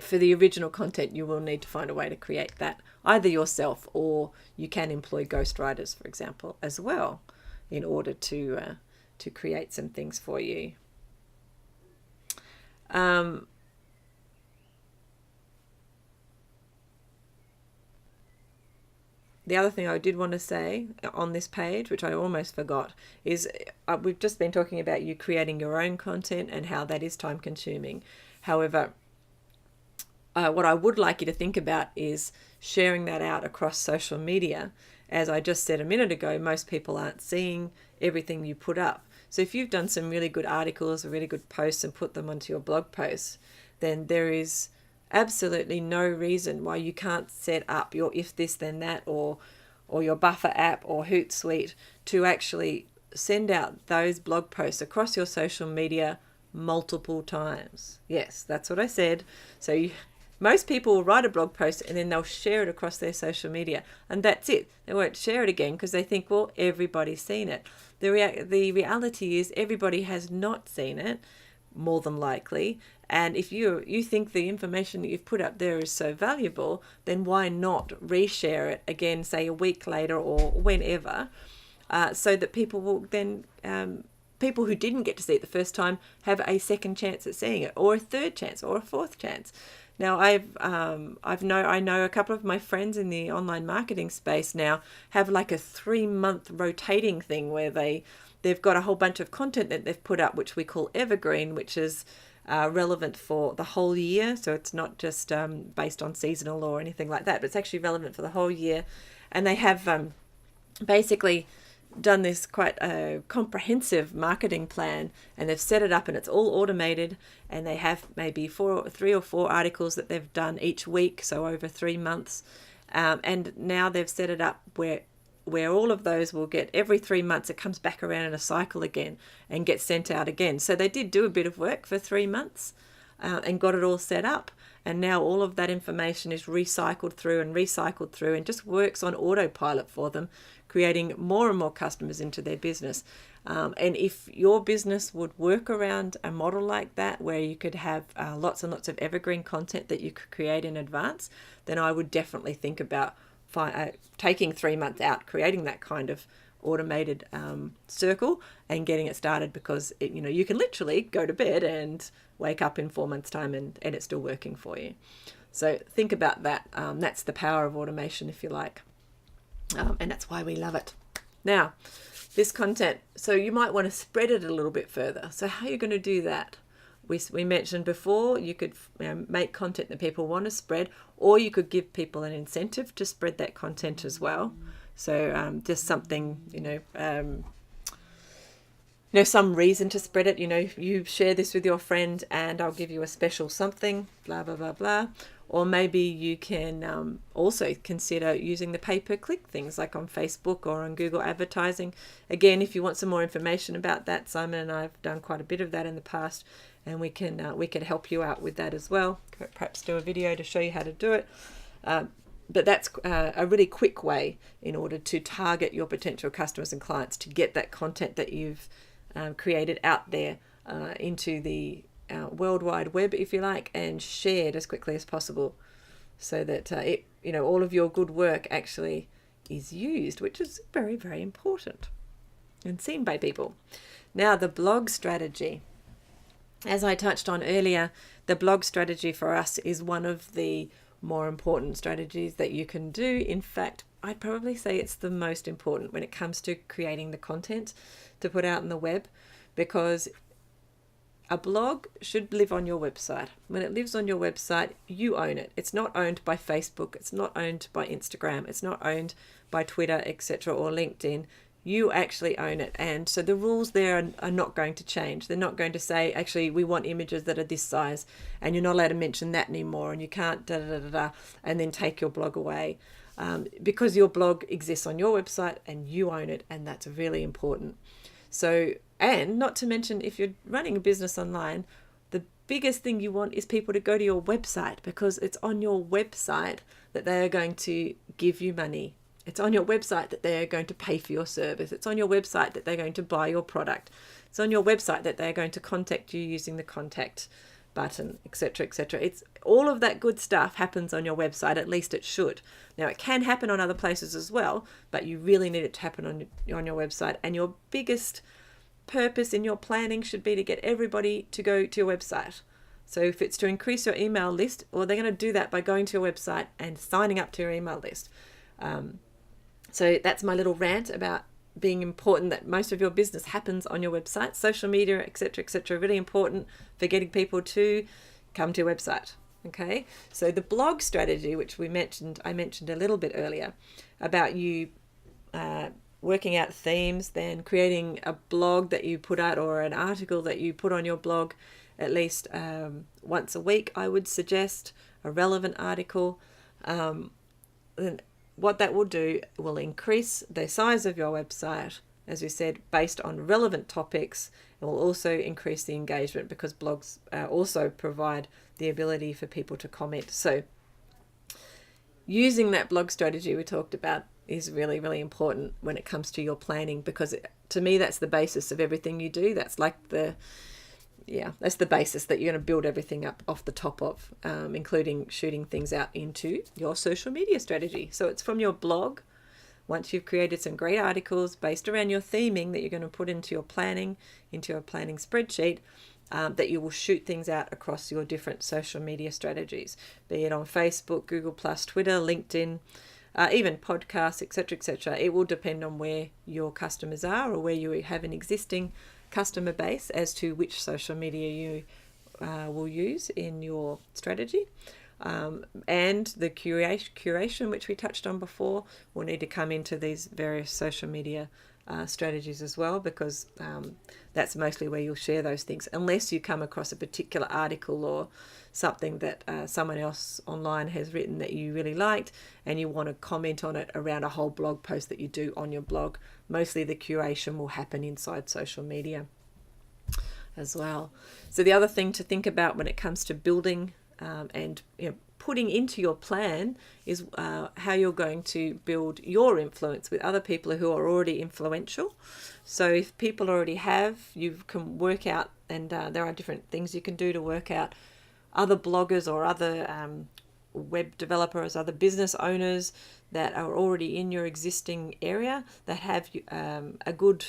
for the original content, you will need to find a way to create that either yourself, or you can employ ghostwriters, for example, as well, in order to create some things for you. The other thing I did want to say on this page, which I almost forgot, is we've just been talking about you creating your own content and how that is time consuming. However, what I would like you to think about is sharing that out across social media. As I just said a minute ago, most people aren't seeing everything you put up. So if you've done some really good articles or really good posts and put them onto your blog posts, then there is absolutely no reason why you can't set up your If This Then That or your Buffer app or Hootsuite to actually send out those blog posts across your social media multiple times. Yes, that's what I said. So most people will write a blog post and then they'll share it across their social media, and that's it. They won't share it again because they think, well, everybody's seen it. The reality is everybody has not seen it, more than likely. And if you think the information that you've put up there is so valuable, then why not reshare it again, say a week later or whenever, so that people will then, people who didn't get to see it the first time have a second chance at seeing it, or a third chance, or a fourth chance. Now, I know a couple of my friends in the online marketing space now have like a 3-month rotating thing where they've got a whole bunch of content that they've put up, which we call evergreen, which is relevant for the whole year. So it's not just based on seasonal or anything like that, but it's actually relevant for the whole year. And they have basically done this quite comprehensive marketing plan, and they've set it up, and it's all automated, and they have maybe 3 or 4 articles that they've done each week, so over 3 months, and now they've set it up where all of those will get, every 3 months it comes back around in a cycle again and gets sent out again. So they did do a bit of work for 3 months and got it all set up, and now all of that information is recycled through and just works on autopilot for them, creating more and more customers into their business. And if your business would work around a model like that, where you could have lots and lots of evergreen content that you could create in advance, then I would definitely think about taking 3 months out, creating that kind of automated circle and getting it started, because you can literally go to bed and wake up in 4 months' time and it's still working for you. So think about that. That's the power of automation, if you like. And that's why we love it. Now, this content, so you might want to spread it a little bit further. So how are you going to do that? We mentioned before, you could make content that people want to spread, or you could give people an incentive to spread that content as well. So just something, some reason to spread it. You share this with your friend and I'll give you a special something, blah, blah, blah, blah. Or maybe you can also consider using the pay-per-click things like on Facebook or on Google advertising. Again, if you want some more information about that, Simon and I have done quite a bit of that in the past, and we can help you out with that as well. Perhaps do a video to show you how to do it. But that's a really quick way in order to target your potential customers and clients, to get that content that you've created out there into the World Wide Web, if you like, and shared as quickly as possible, so that all of your good work actually is used, which is very, very important and seen by people. Now, the blog strategy. As I touched on earlier, the blog strategy for us is one of the more important strategies that you can do. In fact, I'd probably say it's the most important when it comes to creating the content to put out on the web, because a blog should live on your website. When it lives on your website, you own it. It's not owned by Facebook. It's not owned by Instagram. It's not owned by Twitter, etc., or LinkedIn. You actually own it. And so the rules there are not going to change. They're not going to say, actually, we want images that are this size and you're not allowed to mention that anymore and you can't and then take your blog away. Because your blog exists on your website and you own it, and that's really important. So, and not to mention, if you're running a business online, the biggest thing you want is people to go to your website, because it's on your website that they are going to give you money. It's on your website that they are going to pay for your service. It's on your website that they're going to buy your product. It's on your website that they're going to contact you using the contact button, etc., etc. It's all of that good stuff happens on your website. At least it should. Now, it can happen on other places as well, but you really need it to happen on your website. And your biggest purpose in your planning should be to get everybody to go to your website. So if it's to increase your email list, well, they're going to do that by going to your website and signing up to your email list. So that's my little rant about being important that most of your business happens on your website. Social media, etc., really important for getting people to come to your website. Okay, so the blog strategy, which I mentioned a little bit earlier, about you working out themes, then creating a blog that you put out, or an article that you put on your blog at least once a week, I would suggest, a relevant article. Then what that will do will increase the size of your website, as we said, based on relevant topics. It will also increase the engagement, because blogs also provide the ability for people to comment. So using that blog strategy we talked about is really, really important when it comes to your planning, because to me, that's the basis of everything you do. That's like that's the basis that you're going to build everything up off the top of, including shooting things out into your social media strategy. So it's from your blog. Once you've created some great articles based around your theming that you're going to put into your planning spreadsheet, that you will shoot things out across your different social media strategies, be it on Facebook, Google+, Twitter, LinkedIn, even podcasts, etc., etc. It will depend on where your customers are, or where you have an existing customer base, as to which social media you will use in your strategy. And the curation, which we touched on before, will need to come into these various social media strategies as well, because that's mostly where you'll share those things, unless you come across a particular article or something that someone else online has written that you really liked and you want to comment on it around a whole blog post that you do on your blog. Mostly the curation will happen inside social media as well. So the other thing to think about when it comes to building and putting into your plan is how you're going to build your influence with other people who are already influential. So if people already have, you can work out, and there are different things you can do to work out other bloggers or other web developers, other business owners that are already in your existing area that have a good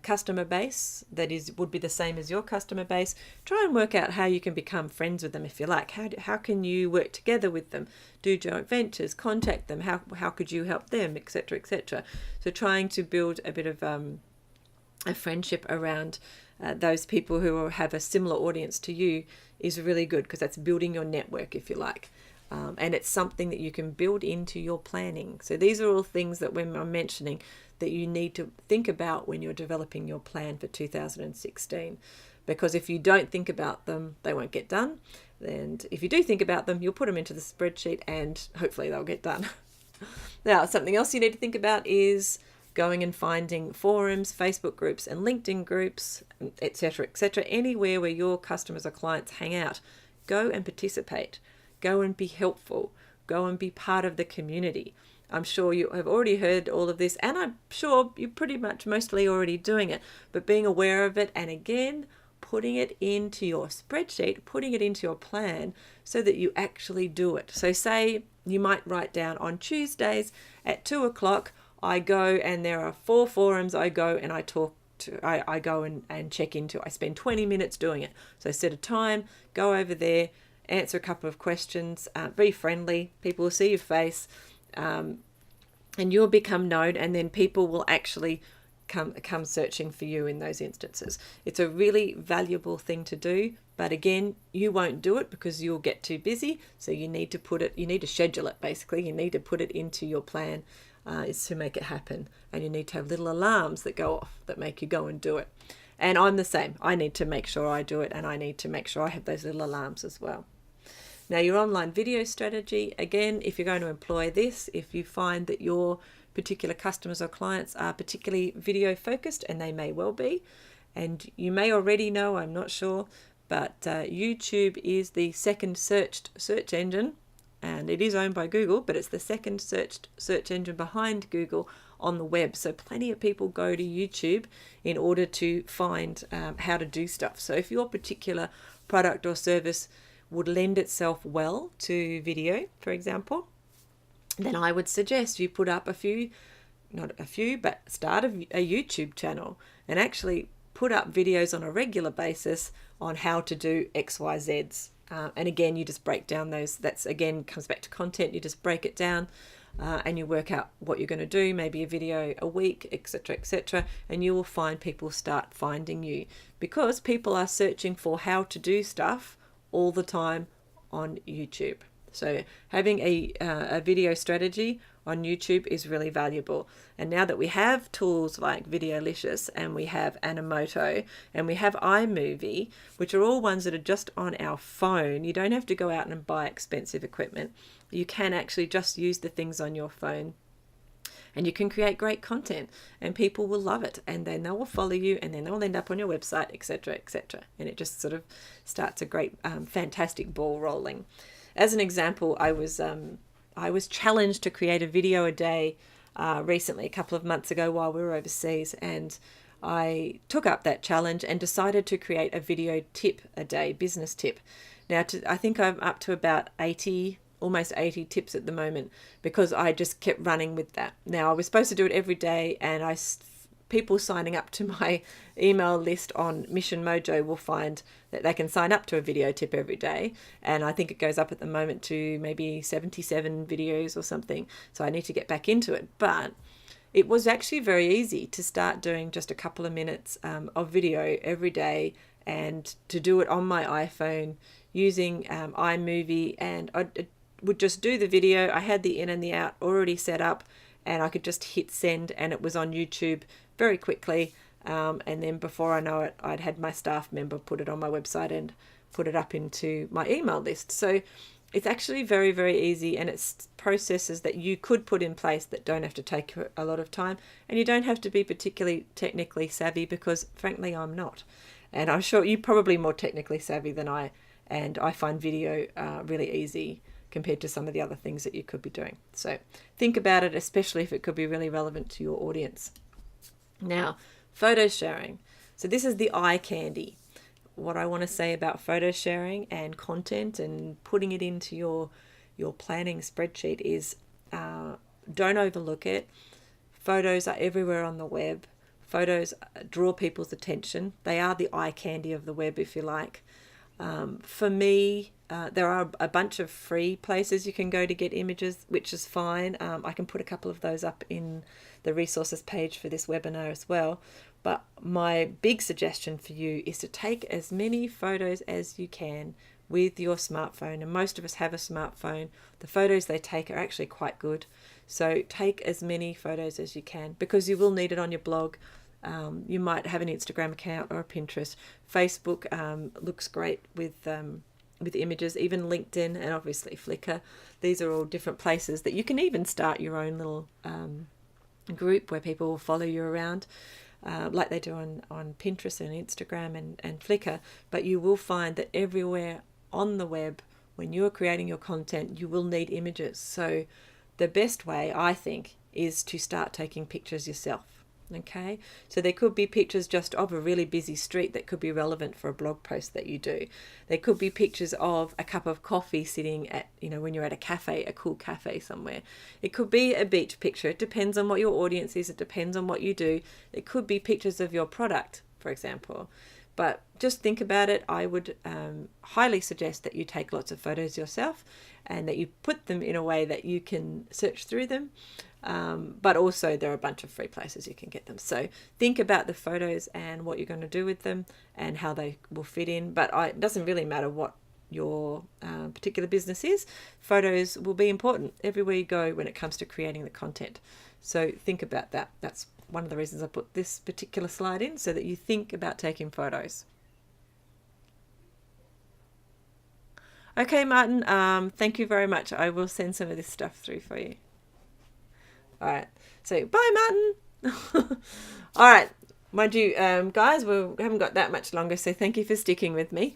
customer base that would be the same as your customer base. Try and work out how you can become friends with them, if you like. How can you work together with them, do joint ventures, contact them, how could you help them, etc., etc. So trying to build a bit of a friendship around those people who have a similar audience to you is really good, because that's building your network, if you like. And it's something that you can build into your planning. So these are all things that when I'm mentioning that you need to think about when you're developing your plan for 2016. Because if you don't think about them, they won't get done. And if you do think about them, you'll put them into the spreadsheet and hopefully they'll get done. Now, something else you need to think about is going and finding forums, Facebook groups and LinkedIn groups, etc., etc., anywhere where your customers or clients hang out. Go and participate. Go and be helpful. Go and be part of the community. I'm sure you have already heard all of this, and I'm sure you're pretty much mostly already doing it, but being aware of it, and again, putting it into your spreadsheet, putting it into your plan so that you actually do it. So say you might write down on Tuesdays at 2:00, I go and there are 4 forums I go and I talk to, I go and check into. I spend 20 minutes doing it. So set a time, go over there, answer a couple of questions, be friendly, people will see your face, and you'll become known, and then people will actually come searching for you in those instances. It's a really valuable thing to do, but again, you won't do it because you'll get too busy. So you need to schedule it basically. You need to put it into your plan is to make it happen. And you need to have little alarms that go off that make you go and do it. And I'm the same. I need to make sure I do it, and I need to make sure I have those little alarms as well. Now, your online video strategy, again, if you're going to employ this, if you find that your particular customers or clients are particularly video focused, and they may well be, and you may already know, I'm not sure, but YouTube is the second searched search engine, and it is owned by Google, but it's the second searched search engine behind Google on the web. So plenty of people go to YouTube in order to find how to do stuff. So if your particular product or service would lend itself well to video, for example, then I would suggest you put up start a YouTube channel and actually put up videos on a regular basis on how to do XYZs. And again, you just break down those. That's again comes back to content. You just break it down and you work out what you're going to do, maybe a video a week, etc., etc. And you will find people start finding you because people are searching for how to do stuff all the time on YouTube. So having a video strategy on YouTube is really valuable. And now that we have tools like Videolicious and we have Animoto and we have iMovie, which are all ones that are just on our phone, you don't have to go out and buy expensive equipment. You can actually just use the things on your phone, and you can create great content and people will love it, and then they will follow you, and then they'll end up on your website, etc., etc. And it just sort of starts a great fantastic ball rolling. As an example, I was challenged to create a video a day recently, a couple of months ago while we were overseas, and I took up that challenge and decided to create a video tip a day, business tip. Now, I think I'm up to about almost 80 tips at the moment, because I just kept running with that. Now, I was supposed to do it every day, and people signing up to my email list on Mission Mojo will find that they can sign up to a video tip every day. And I think it goes up at the moment to maybe 77 videos or something. So I need to get back into it. But it was actually very easy to start doing just a couple of minutes of video every day, and to do it on my iPhone using iMovie. And I would just do the video. I had the in and the out already set up, and I could just hit send, and it was on YouTube very quickly. And then before I know it, I'd had my staff member put it on my website and put it up into my email list. So it's actually very, very easy, and it's processes that you could put in place that don't have to take a lot of time, and you don't have to be particularly technically savvy, because frankly, I'm not. And I'm sure you're probably more technically savvy than I, and I find video really easy compared to some of the other things that you could be doing. So think about it, especially if it could be really relevant to your audience. Now, photo sharing. So this is the eye candy. What I want to say about photo sharing and content and putting it into your planning spreadsheet is don't overlook it. Photos are everywhere on the web. Photos draw people's attention. They are the eye candy of the web, if you like. For me, there are a bunch of free places you can go to get images, which is fine. I can put a couple of those up in the resources page for this webinar as well. But my big suggestion for you is to take as many photos as you can with your smartphone. And most of us have a smartphone. The photos they take are actually quite good. So take as many photos as you can, because you will need it on your blog. You might have an Instagram account or a Pinterest. Facebook looks great with images, even LinkedIn and obviously Flickr. These are all different places that you can even start your own little group where people will follow you around, like they do on Pinterest and Instagram and Flickr. But you will find that everywhere on the web, when you are creating your content, you will need images. So the best way, I think, is to start taking pictures yourself. Okay, so there could be pictures just of a really busy street that could be relevant for a blog post that you do. There could be pictures of a cup of coffee sitting at, when you're at a cafe, a cool cafe somewhere. It could be a beach picture. It depends on what your audience is. It depends on what you do. It could be pictures of your product, for example. But just think about it. I would highly suggest that you take lots of photos yourself, and that you put them in a way that you can search through them. But also there are a bunch of free places you can get them. So think about the photos and what you're going to do with them and how they will fit in. But it doesn't really matter what your particular business is. Photos will be important everywhere you go when it comes to creating the content. So think about that. That's one of the reasons I put this particular slide in, so that you think about taking photos. Okay, Martin, thank you very much. I will send some of this stuff through for you. All right, so bye, Martin. All right, mind you, guys, we haven't got that much longer, so thank you for sticking with me.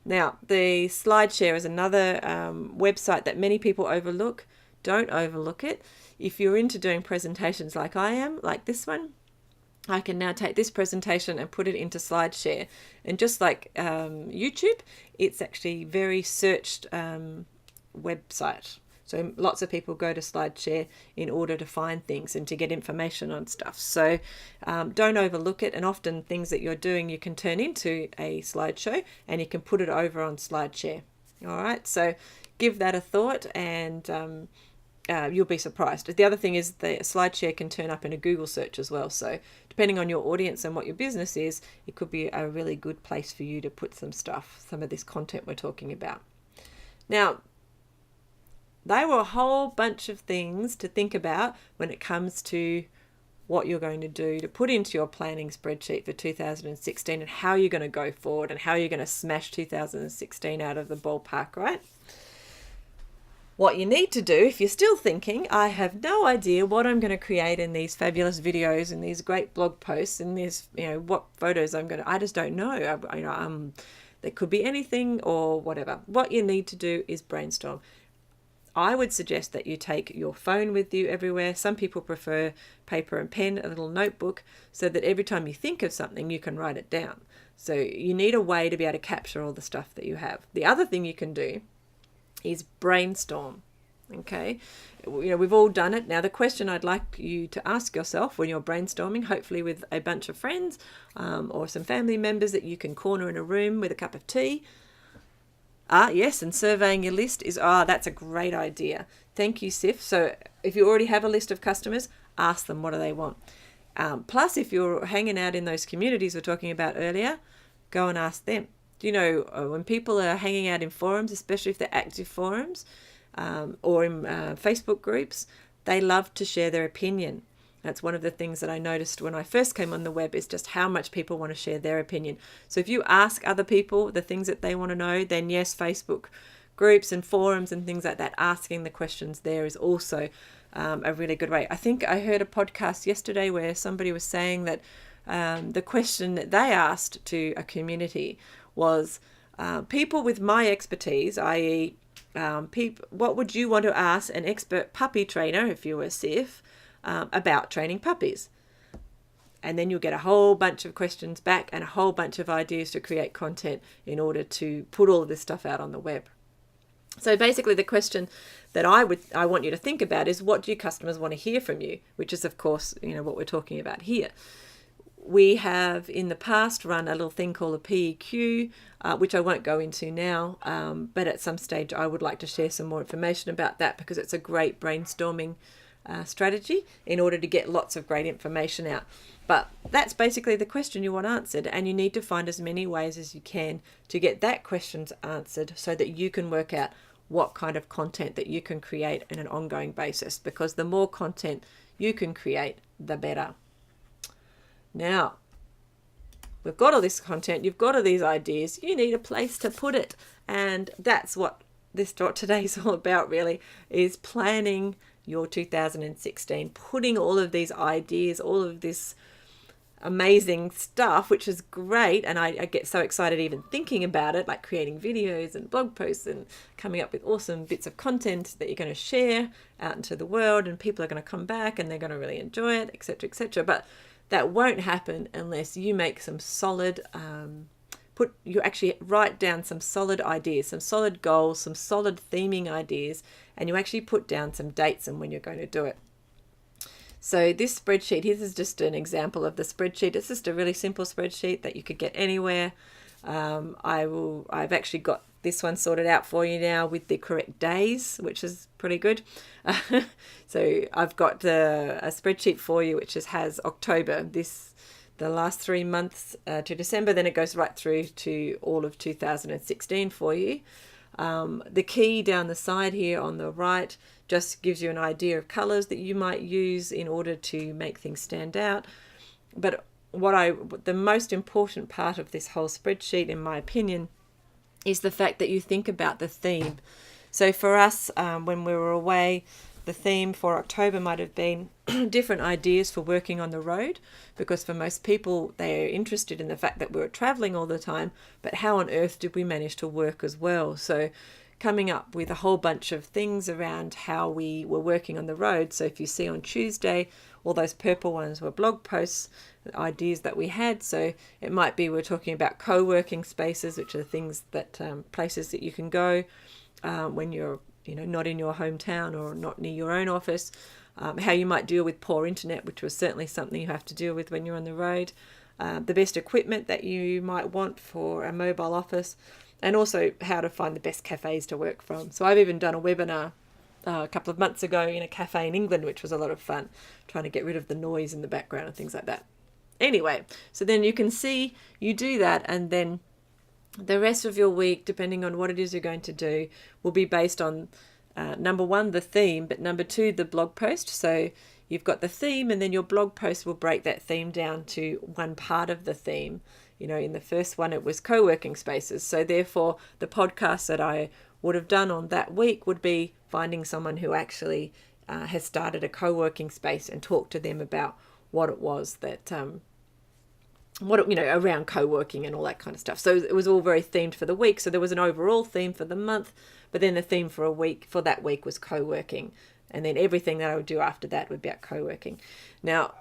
Now, the SlideShare is another website that many people overlook. Don't overlook it. If you're into doing presentations like I am, like this one, I can now take this presentation and put it into SlideShare. And just like YouTube, it's actually very searched website. So lots of people go to SlideShare in order to find things and to get information on stuff. So don't overlook it. And often things that you're doing, you can turn into a slideshow and you can put it over on SlideShare. All right, so give that a thought, and you'll be surprised. The other thing is the SlideShare can turn up in a Google search as well. So depending on your audience and what your business is, it could be a really good place for you to put some stuff, some of this content we're talking about. Now, they were a whole bunch of things to think about when it comes to what you're going to do to put into your planning spreadsheet for 2016 and how you're going to go forward and how you're going to smash 2016 out of the ballpark, right? What you need to do, if you're still thinking, I have no idea what I'm going to create in these fabulous videos and these great blog posts and these, what photos I just don't know. There could be anything or whatever. What you need to do is brainstorm. I would suggest that you take your phone with you everywhere. Some people prefer paper and pen, a little notebook, so that every time you think of something, you can write it down. So you need a way to be able to capture all the stuff that you have. The other thing you can do is brainstorm. Okay, we've all done it. Now, the question I'd like you to ask yourself when you're brainstorming, hopefully with a bunch of friends or some family members that you can corner in a room with a cup of tea. Yes, and surveying your list is, that's a great idea. Thank you, Sif. So if you already have a list of customers, ask them what do they want. Plus, if you're hanging out in those communities we were talking about earlier, go and ask them. When people are hanging out in forums, especially if they're active forums or in Facebook groups, they love to share their opinion. That's one of the things that I noticed when I first came on the web, is just how much people want to share their opinion. So if you ask other people the things that they want to know, then yes, Facebook groups and forums and things like that, asking the questions there is also a really good way. I think I heard a podcast yesterday where somebody was saying that the question that they asked to a community was, people with my expertise, i.e. what would you want to ask an expert puppy trainer, if you were Sif, about training puppies? And then you'll get a whole bunch of questions back and a whole bunch of ideas to create content in order to put all of this stuff out on the web. So basically the question that I want you to think about is, what do your customers want to hear from you? Which is, of course, what we're talking about here. We have in the past run a little thing called a PEQ, which I won't go into now, but at some stage I would like to share some more information about that, because it's a great brainstorming strategy in order to get lots of great information out. But that's basically the question you want answered, and you need to find as many ways as you can to get that question answered so that you can work out what kind of content that you can create on an ongoing basis, because the more content you can create, the better. Now, we've got all this content, you've got all these ideas, you need a place to put it. And that's what this talk today is all about, really, is planning your 2016, putting all of these ideas, all of this amazing stuff, which is great. And I get so excited even thinking about it, like creating videos and blog posts and coming up with awesome bits of content that you're going to share out into the world, and people are going to come back and they're going to really enjoy it, etc., etc. But that won't happen unless you make some solid, you actually write down some solid ideas, some solid goals, some solid theming ideas, and you actually put down some dates and when you're going to do it. So this spreadsheet, this is just an example of the spreadsheet. It's just a really simple spreadsheet that you could get anywhere. I've actually got this one sorted out for you now with the correct days, which is pretty good. So I've got a spreadsheet for you which has October, the last 3 months to December, then it goes right through to all of 2016 for you. The key down the side here on the right just gives you an idea of colours that you might use in order to make things stand out. But the most important part of this whole spreadsheet, in my opinion, is the fact that you think about the theme. So for us, when we were away, the theme for October might have been different ideas for working on the road, because for most people, they're interested in the fact that we were traveling all the time, but how on earth did we manage to work as well? So coming up with a whole bunch of things around how we were working on the road. So if you see on Tuesday, all those purple ones were blog posts, ideas that we had. So it might be we're talking about co-working spaces, which are things that places that you can go when you're not in your hometown or not near your own office. How you might deal with poor internet, which was certainly something you have to deal with when you're on the road. The best equipment that you might want for a mobile office, and also how to find the best cafes to work from. So I've even done a webinar a couple of months ago in a cafe in England, which was a lot of fun, trying to get rid of the noise in the background and things like that. Anyway, so then you can see you do that, and then the rest of your week, depending on what it is you're going to do, will be based on number one, the theme, but number two, the blog post. So you've got the theme, and then your blog post will break that theme down to one part of the theme. In the first one, it was co-working spaces. So therefore, the podcast that I would have done on that week would be finding someone who actually has started a co-working space and talk to them about what it was that around co-working and all that kind of stuff. So it was all very themed for the week. So there was an overall theme for the month, but then the theme for that week was co-working. And then everything that I would do after that would be about co-working. Now,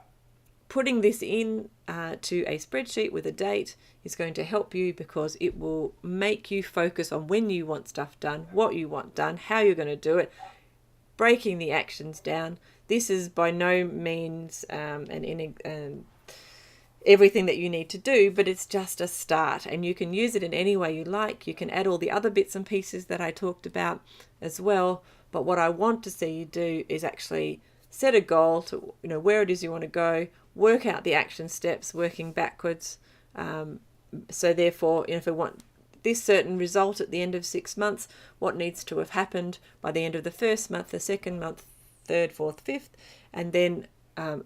putting this in to a spreadsheet with a date is going to help you, because it will make you focus on when you want stuff done, what you want done, how you're going to do it, breaking the actions down. This is by no means everything that you need to do, but it's just a start, and you can use it in any way you like. You can add all the other bits and pieces that I talked about as well. But what I want to see you do is actually set a goal to where it is you want to go, work out the action steps working backwards. So therefore, if we want this certain result at the end of 6 months, what needs to have happened by the end of the first month, the second month, third, fourth, fifth, and then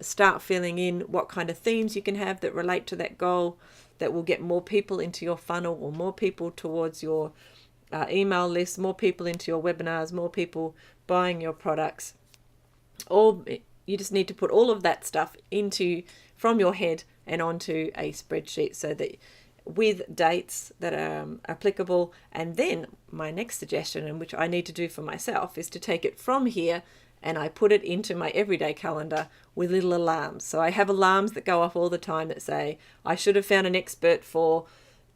start filling in what kind of themes you can have that relate to that goal, that will get more people into your funnel, or more people towards your email list, more people into your webinars, more people buying your products. You just need to put all of that stuff from your head and onto a spreadsheet, so that with dates that are applicable. And then my next suggestion, and which I need to do for myself, is to take it from here and I put it into my everyday calendar with little alarms. So I have alarms that go off all the time that say, I should have found an expert for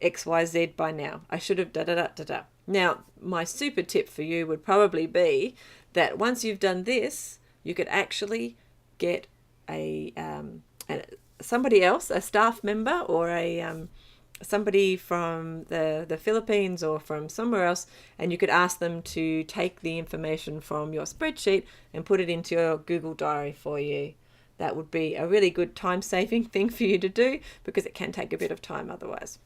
XYZ by now. I should have da-da-da-da-da. Now, my super tip for you would probably be that once you've done this, you could actually get somebody else, a staff member, or somebody from the Philippines or from somewhere else, and you could ask them to take the information from your spreadsheet and put it into your Google Diary for you. That would be a really good time-saving thing for you to do, because it can take a bit of time otherwise.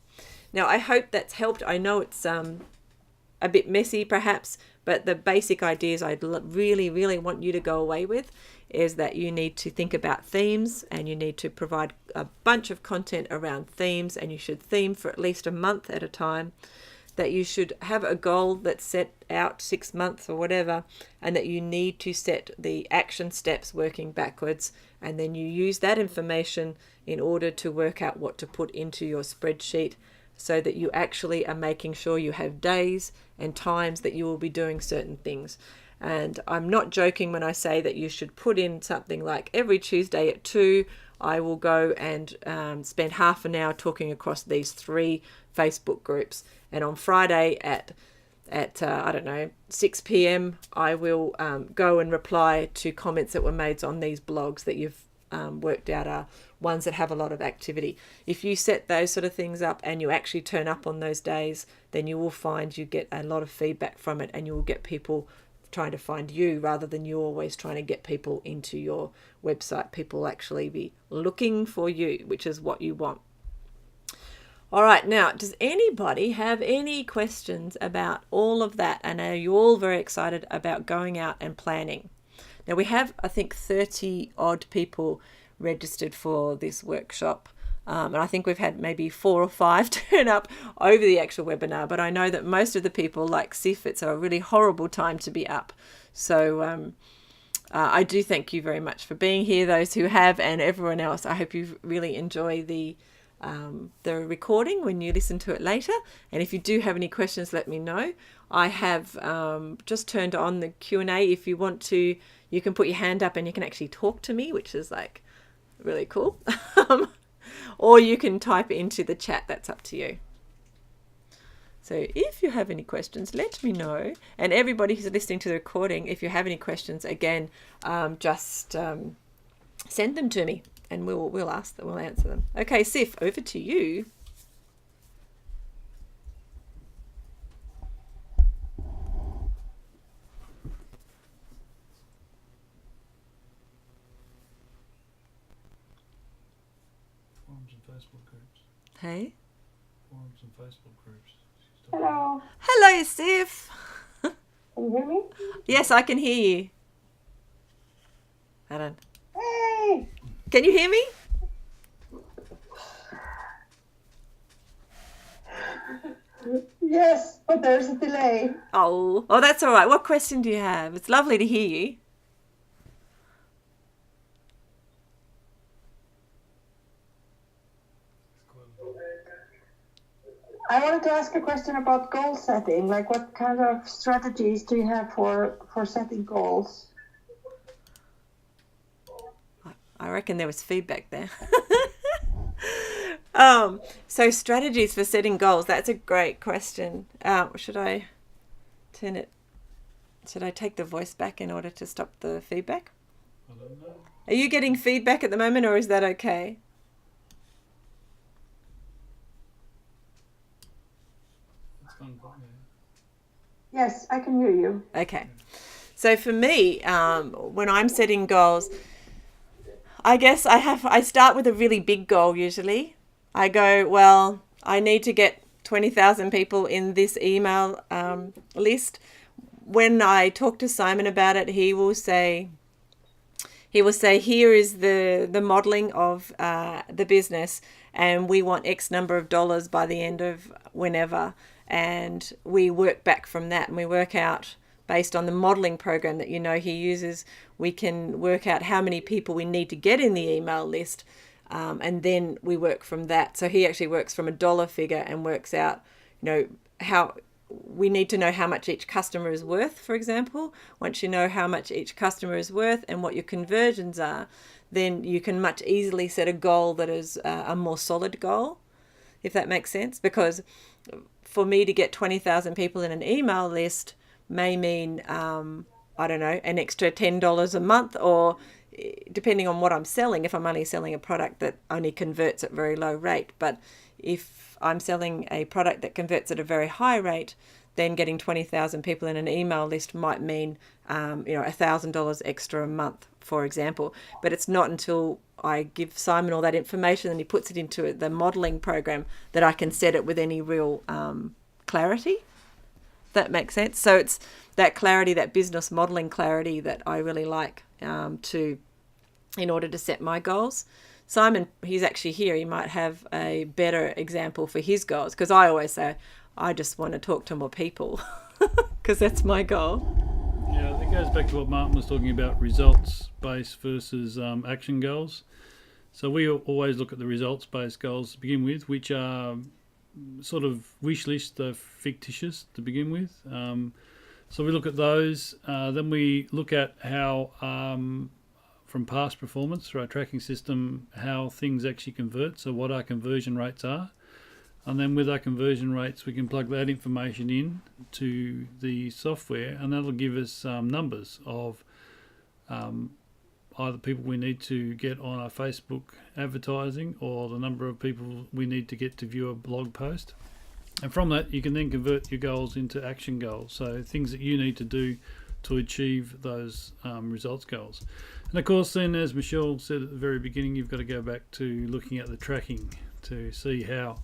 Now, I hope that's helped. I know it's a bit messy perhaps, but the basic ideas I'd really, really want you to go away with is that you need to think about themes, and you need to provide a bunch of content around themes, and you should theme for at least a month at a time, that you should have a goal that's set out 6 months or whatever, and that you need to set the action steps working backwards, and then you use that information in order to work out what to put into your spreadsheet, so that you actually are making sure you have days and times that you will be doing certain things. And I'm not joking when I say that you should put in something like every Tuesday at 2, I will go and spend half an hour talking across these 3 Facebook groups. And on Friday at 6 p.m, I will go and reply to comments that were made on these blogs that you've worked out are ones that have a lot of activity. If you set those sort of things up and you actually turn up on those days, then you will find you get a lot of feedback from it, and you will get people trying to find you rather than you always trying to get people into your website. People will actually be looking for you, which is what you want. All right, now, does anybody have any questions about all of that? And are you all very excited about going out and planning? Now, we have, I think, 30 odd people registered for this workshop. And I think we've had maybe 4 or 5 turn up over the actual webinar. But I know that most of the people, like Sif, it's a really horrible time to be up. So I do thank you very much for being here, those who have, and everyone else. I hope you really enjoy the recording when you listen to it later. And if you do have any questions, let me know. I have just turned on the Q&A. If you want to, you can put your hand up and you can actually talk to me, which is like really cool. Or you can type it into the chat. That's up to you. So if you have any questions, let me know. And everybody who's listening to the recording, if you have any questions, again, just send them to me. And we'll ask them, we'll answer them. Okay, Sif, over to you. Forums and Facebook groups. Hey. Forums and Facebook groups. Hello. Hello, Sif. Can you hear me? Yes, I can hear you. Hold on. Hey! Can you hear me? Yes, but there's a delay. Oh, that's all right. What question do you have? It's lovely to hear you. I wanted to ask a question about goal setting. Like, what kind of strategies do you have for setting goals? I reckon there was feedback there. So strategies for setting goals. That's a great question. Should I turn it? Should I take the voice back in order to stop the feedback? I don't know. Are you getting feedback at the moment, or is that okay? It's gone by now. Yes, I can hear you. Okay. So for me, when I'm setting goals, I guess I start with a really big goal usually. I go, well, I need to get 20,000 people in this email list. When I talk to Simon about it, he will say, here is the modeling of the business, and we want X number of dollars by the end of whenever. And we work back from that, and we work out based on the modeling program that he uses. We can work out how many people we need to get in the email list, and then we work from that. So he actually works from a dollar figure and works out, how we need to know how much each customer is worth, for example. Once you know how much each customer is worth and what your conversions are, then you can much easily set a goal that is a more solid goal, if that makes sense. Because for me to get 20,000 people in an email list may mean, I don't know, an extra $10 a month, or depending on what I'm selling, if I'm only selling a product that only converts at very low rate. But if I'm selling a product that converts at a very high rate, then getting 20,000 people in an email list might mean, $1,000 extra a month, for example. But it's not until I give Simon all that information and he puts it into the modeling program that I can set it with any real clarity. That makes sense. So it's that clarity, that business modeling clarity that I really like in order to set my goals. Simon, he's actually here. He might have a better example for his goals, because I always say I just want to talk to more people because that's my goal. Yeah, it goes back to what Martin was talking about, results-based versus action goals. So we always look at the results-based goals to begin with, which are sort of wish list, fictitious to begin with. So we look at those. Then we look at how, from past performance through our tracking system, how things actually convert, so what our conversion rates are. And then with our conversion rates, we can plug that information in to the software, and that'll give us numbers of either people we need to get on our Facebook advertising or the number of people we need to get to view a blog post. And from that, you can then convert your goals into action goals. So things that you need to do to achieve those results goals. And of course, then, as Michelle said at the very beginning, you've got to go back to looking at the tracking to see how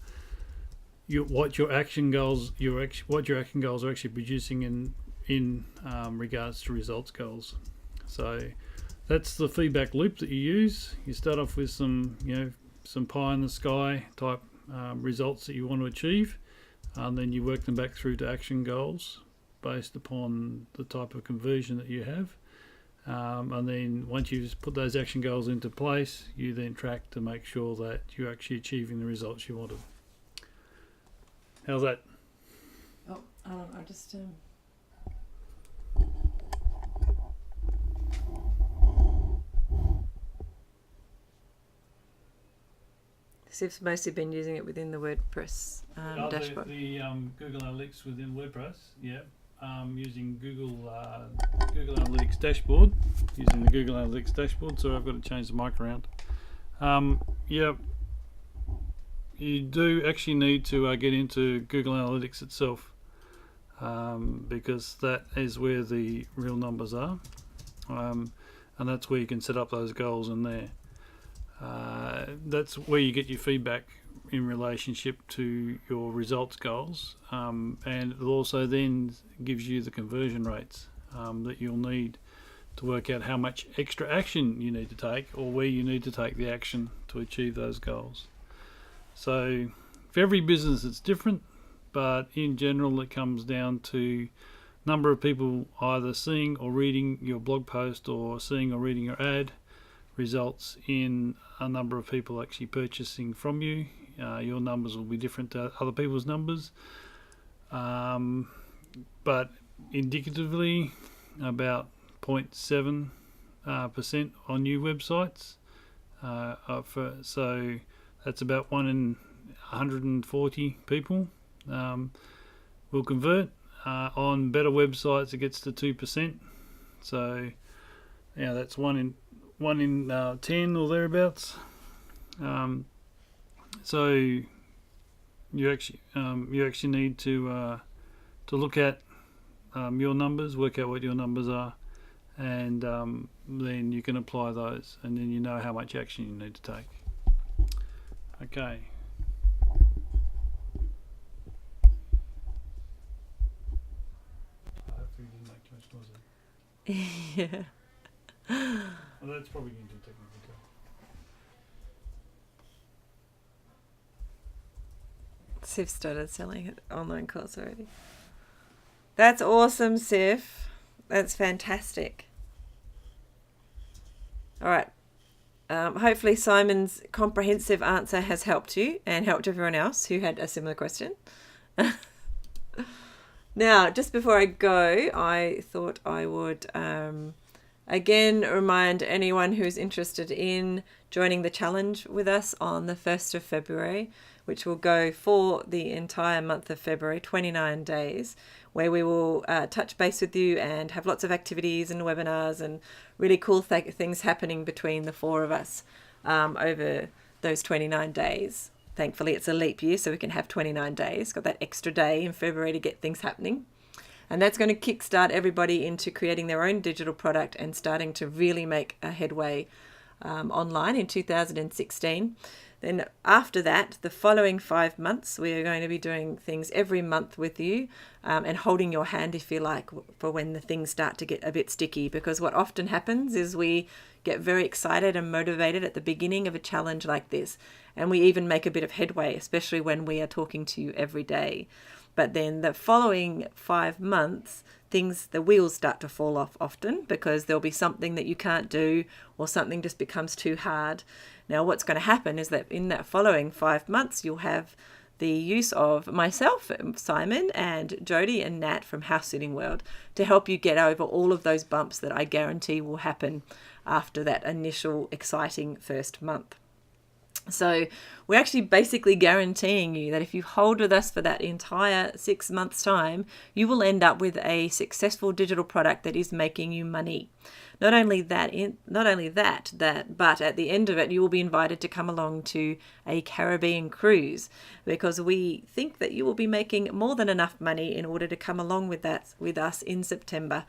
what your action goals are actually producing in regards to results goals. So that's the feedback loop that you use. You start off with some pie in the sky type results that you want to achieve, and then you work them back through to action goals based upon the type of conversion that you have. And then once you've put those action goals into place, you then track to make sure that you're actually achieving the results you wanted. How's that? Oh, I just Siv's mostly been using it within the WordPress dashboard. The Google Analytics within WordPress, yeah. Using Google Analytics dashboard. Using the Google Analytics dashboard. So I've got to change the mic around. Yeah. You do actually need to get into Google Analytics itself, because that is where the real numbers are, and that's where you can set up those goals in there. That's where you get your feedback in relationship to your results goals, and it also then gives you the conversion rates that you'll need to work out how much extra action you need to take or where you need to take the action to achieve those goals. So for every business it's different, but in general it comes down to number of people either seeing or reading your blog post or seeing or reading your ad results in a number of people actually purchasing from you. Your numbers will be different to other people's numbers, but indicatively about 0.7% on new websites. So that's about 1 in 140 people will convert. On better websites it gets to 2%. So yeah, that's 1 in 10 or thereabouts. So you actually need to look at your numbers, work out what your numbers are, and then you can apply those, and then you know how much action you need to take. Okay. Hopefully you didn't make too much noise. Yeah. Well, that's probably going to be technical too. Siv started selling an online course already. That's awesome, Siv. That's fantastic. All right. Hopefully Simon's comprehensive answer has helped you and helped everyone else who had a similar question. Now, just before I go, I thought I would again remind anyone who's interested in joining the challenge with us on the 1st of February, which will go for the entire month of February, 29 days, where we will touch base with you and have lots of activities and webinars and really cool things happening between the four of us over those 29 days. Thankfully, it's a leap year, so we can have 29 days. Got that extra day in February to get things happening. And that's going to kickstart everybody into creating their own digital product and starting to really make a headway online in 2016. Then after that, the following 5 months, we are going to be doing things every month with you and holding your hand, if you like, for when the things start to get a bit sticky. Because what often happens is we get very excited and motivated at the beginning of a challenge like this. And we even make a bit of headway, especially when we are talking to you every day. But then the following 5 months, the wheels start to fall off often because there'll be something that you can't do or something just becomes too hard. Now, what's going to happen is that in that following 5 months, you'll have the use of myself, Simon, and Jody and Nat from House Sitting World to help you get over all of those bumps that I guarantee will happen after that initial exciting first month. So we're actually basically guaranteeing you that if you hold with us for that entire 6 months time, you will end up with a successful digital product that is making you money. Not only that, but at the end of it, you will be invited to come along to a Caribbean cruise, because we think that you will be making more than enough money in order to come along with us in September,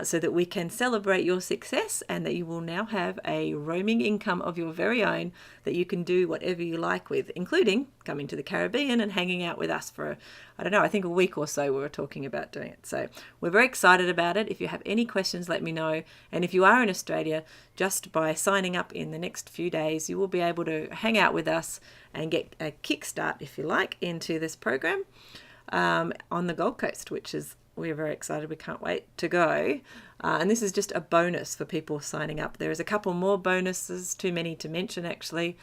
so that we can celebrate your success, and that you will now have a roaming income of your very own that you can do whatever you like with, including coming to the Caribbean and hanging out with us for, I don't know, I think a week or so we were talking about doing it. So we're very excited about it. If you have any questions, let me know. And if you are in Australia, just by signing up in the next few days, you will be able to hang out with us and get a kickstart, if you like, into this program on the Gold Coast, which is, we're very excited. We can't wait to go. And this is just a bonus for people signing up. There is a couple more bonuses, too many to mention actually,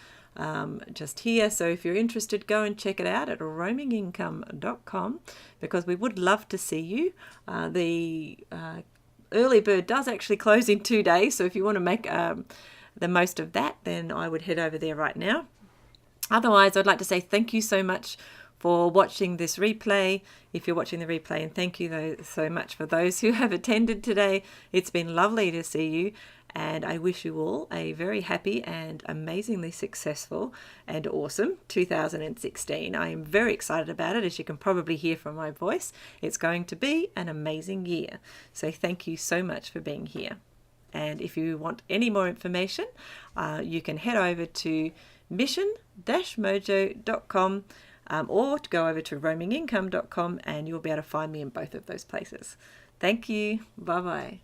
just here. So if you're interested, go and check it out at roamingincome.com, because we would love to see you. The early bird does actually close in 2 days. So if you want to make the most of that, then I would head over there right now. Otherwise, I'd like to say thank you so much for watching this replay, if you're watching the replay, and thank you so much for those who have attended today. It's been lovely to see you, and I wish you all a very happy and amazingly successful and awesome 2016. I am very excited about it, as you can probably hear from my voice. It's going to be an amazing year. So thank you so much for being here. And if you want any more information, you can head over to mission-mojo.com, or to go over to roamingincome.com, and you'll be able to find me in both of those places. Thank you. Bye-bye.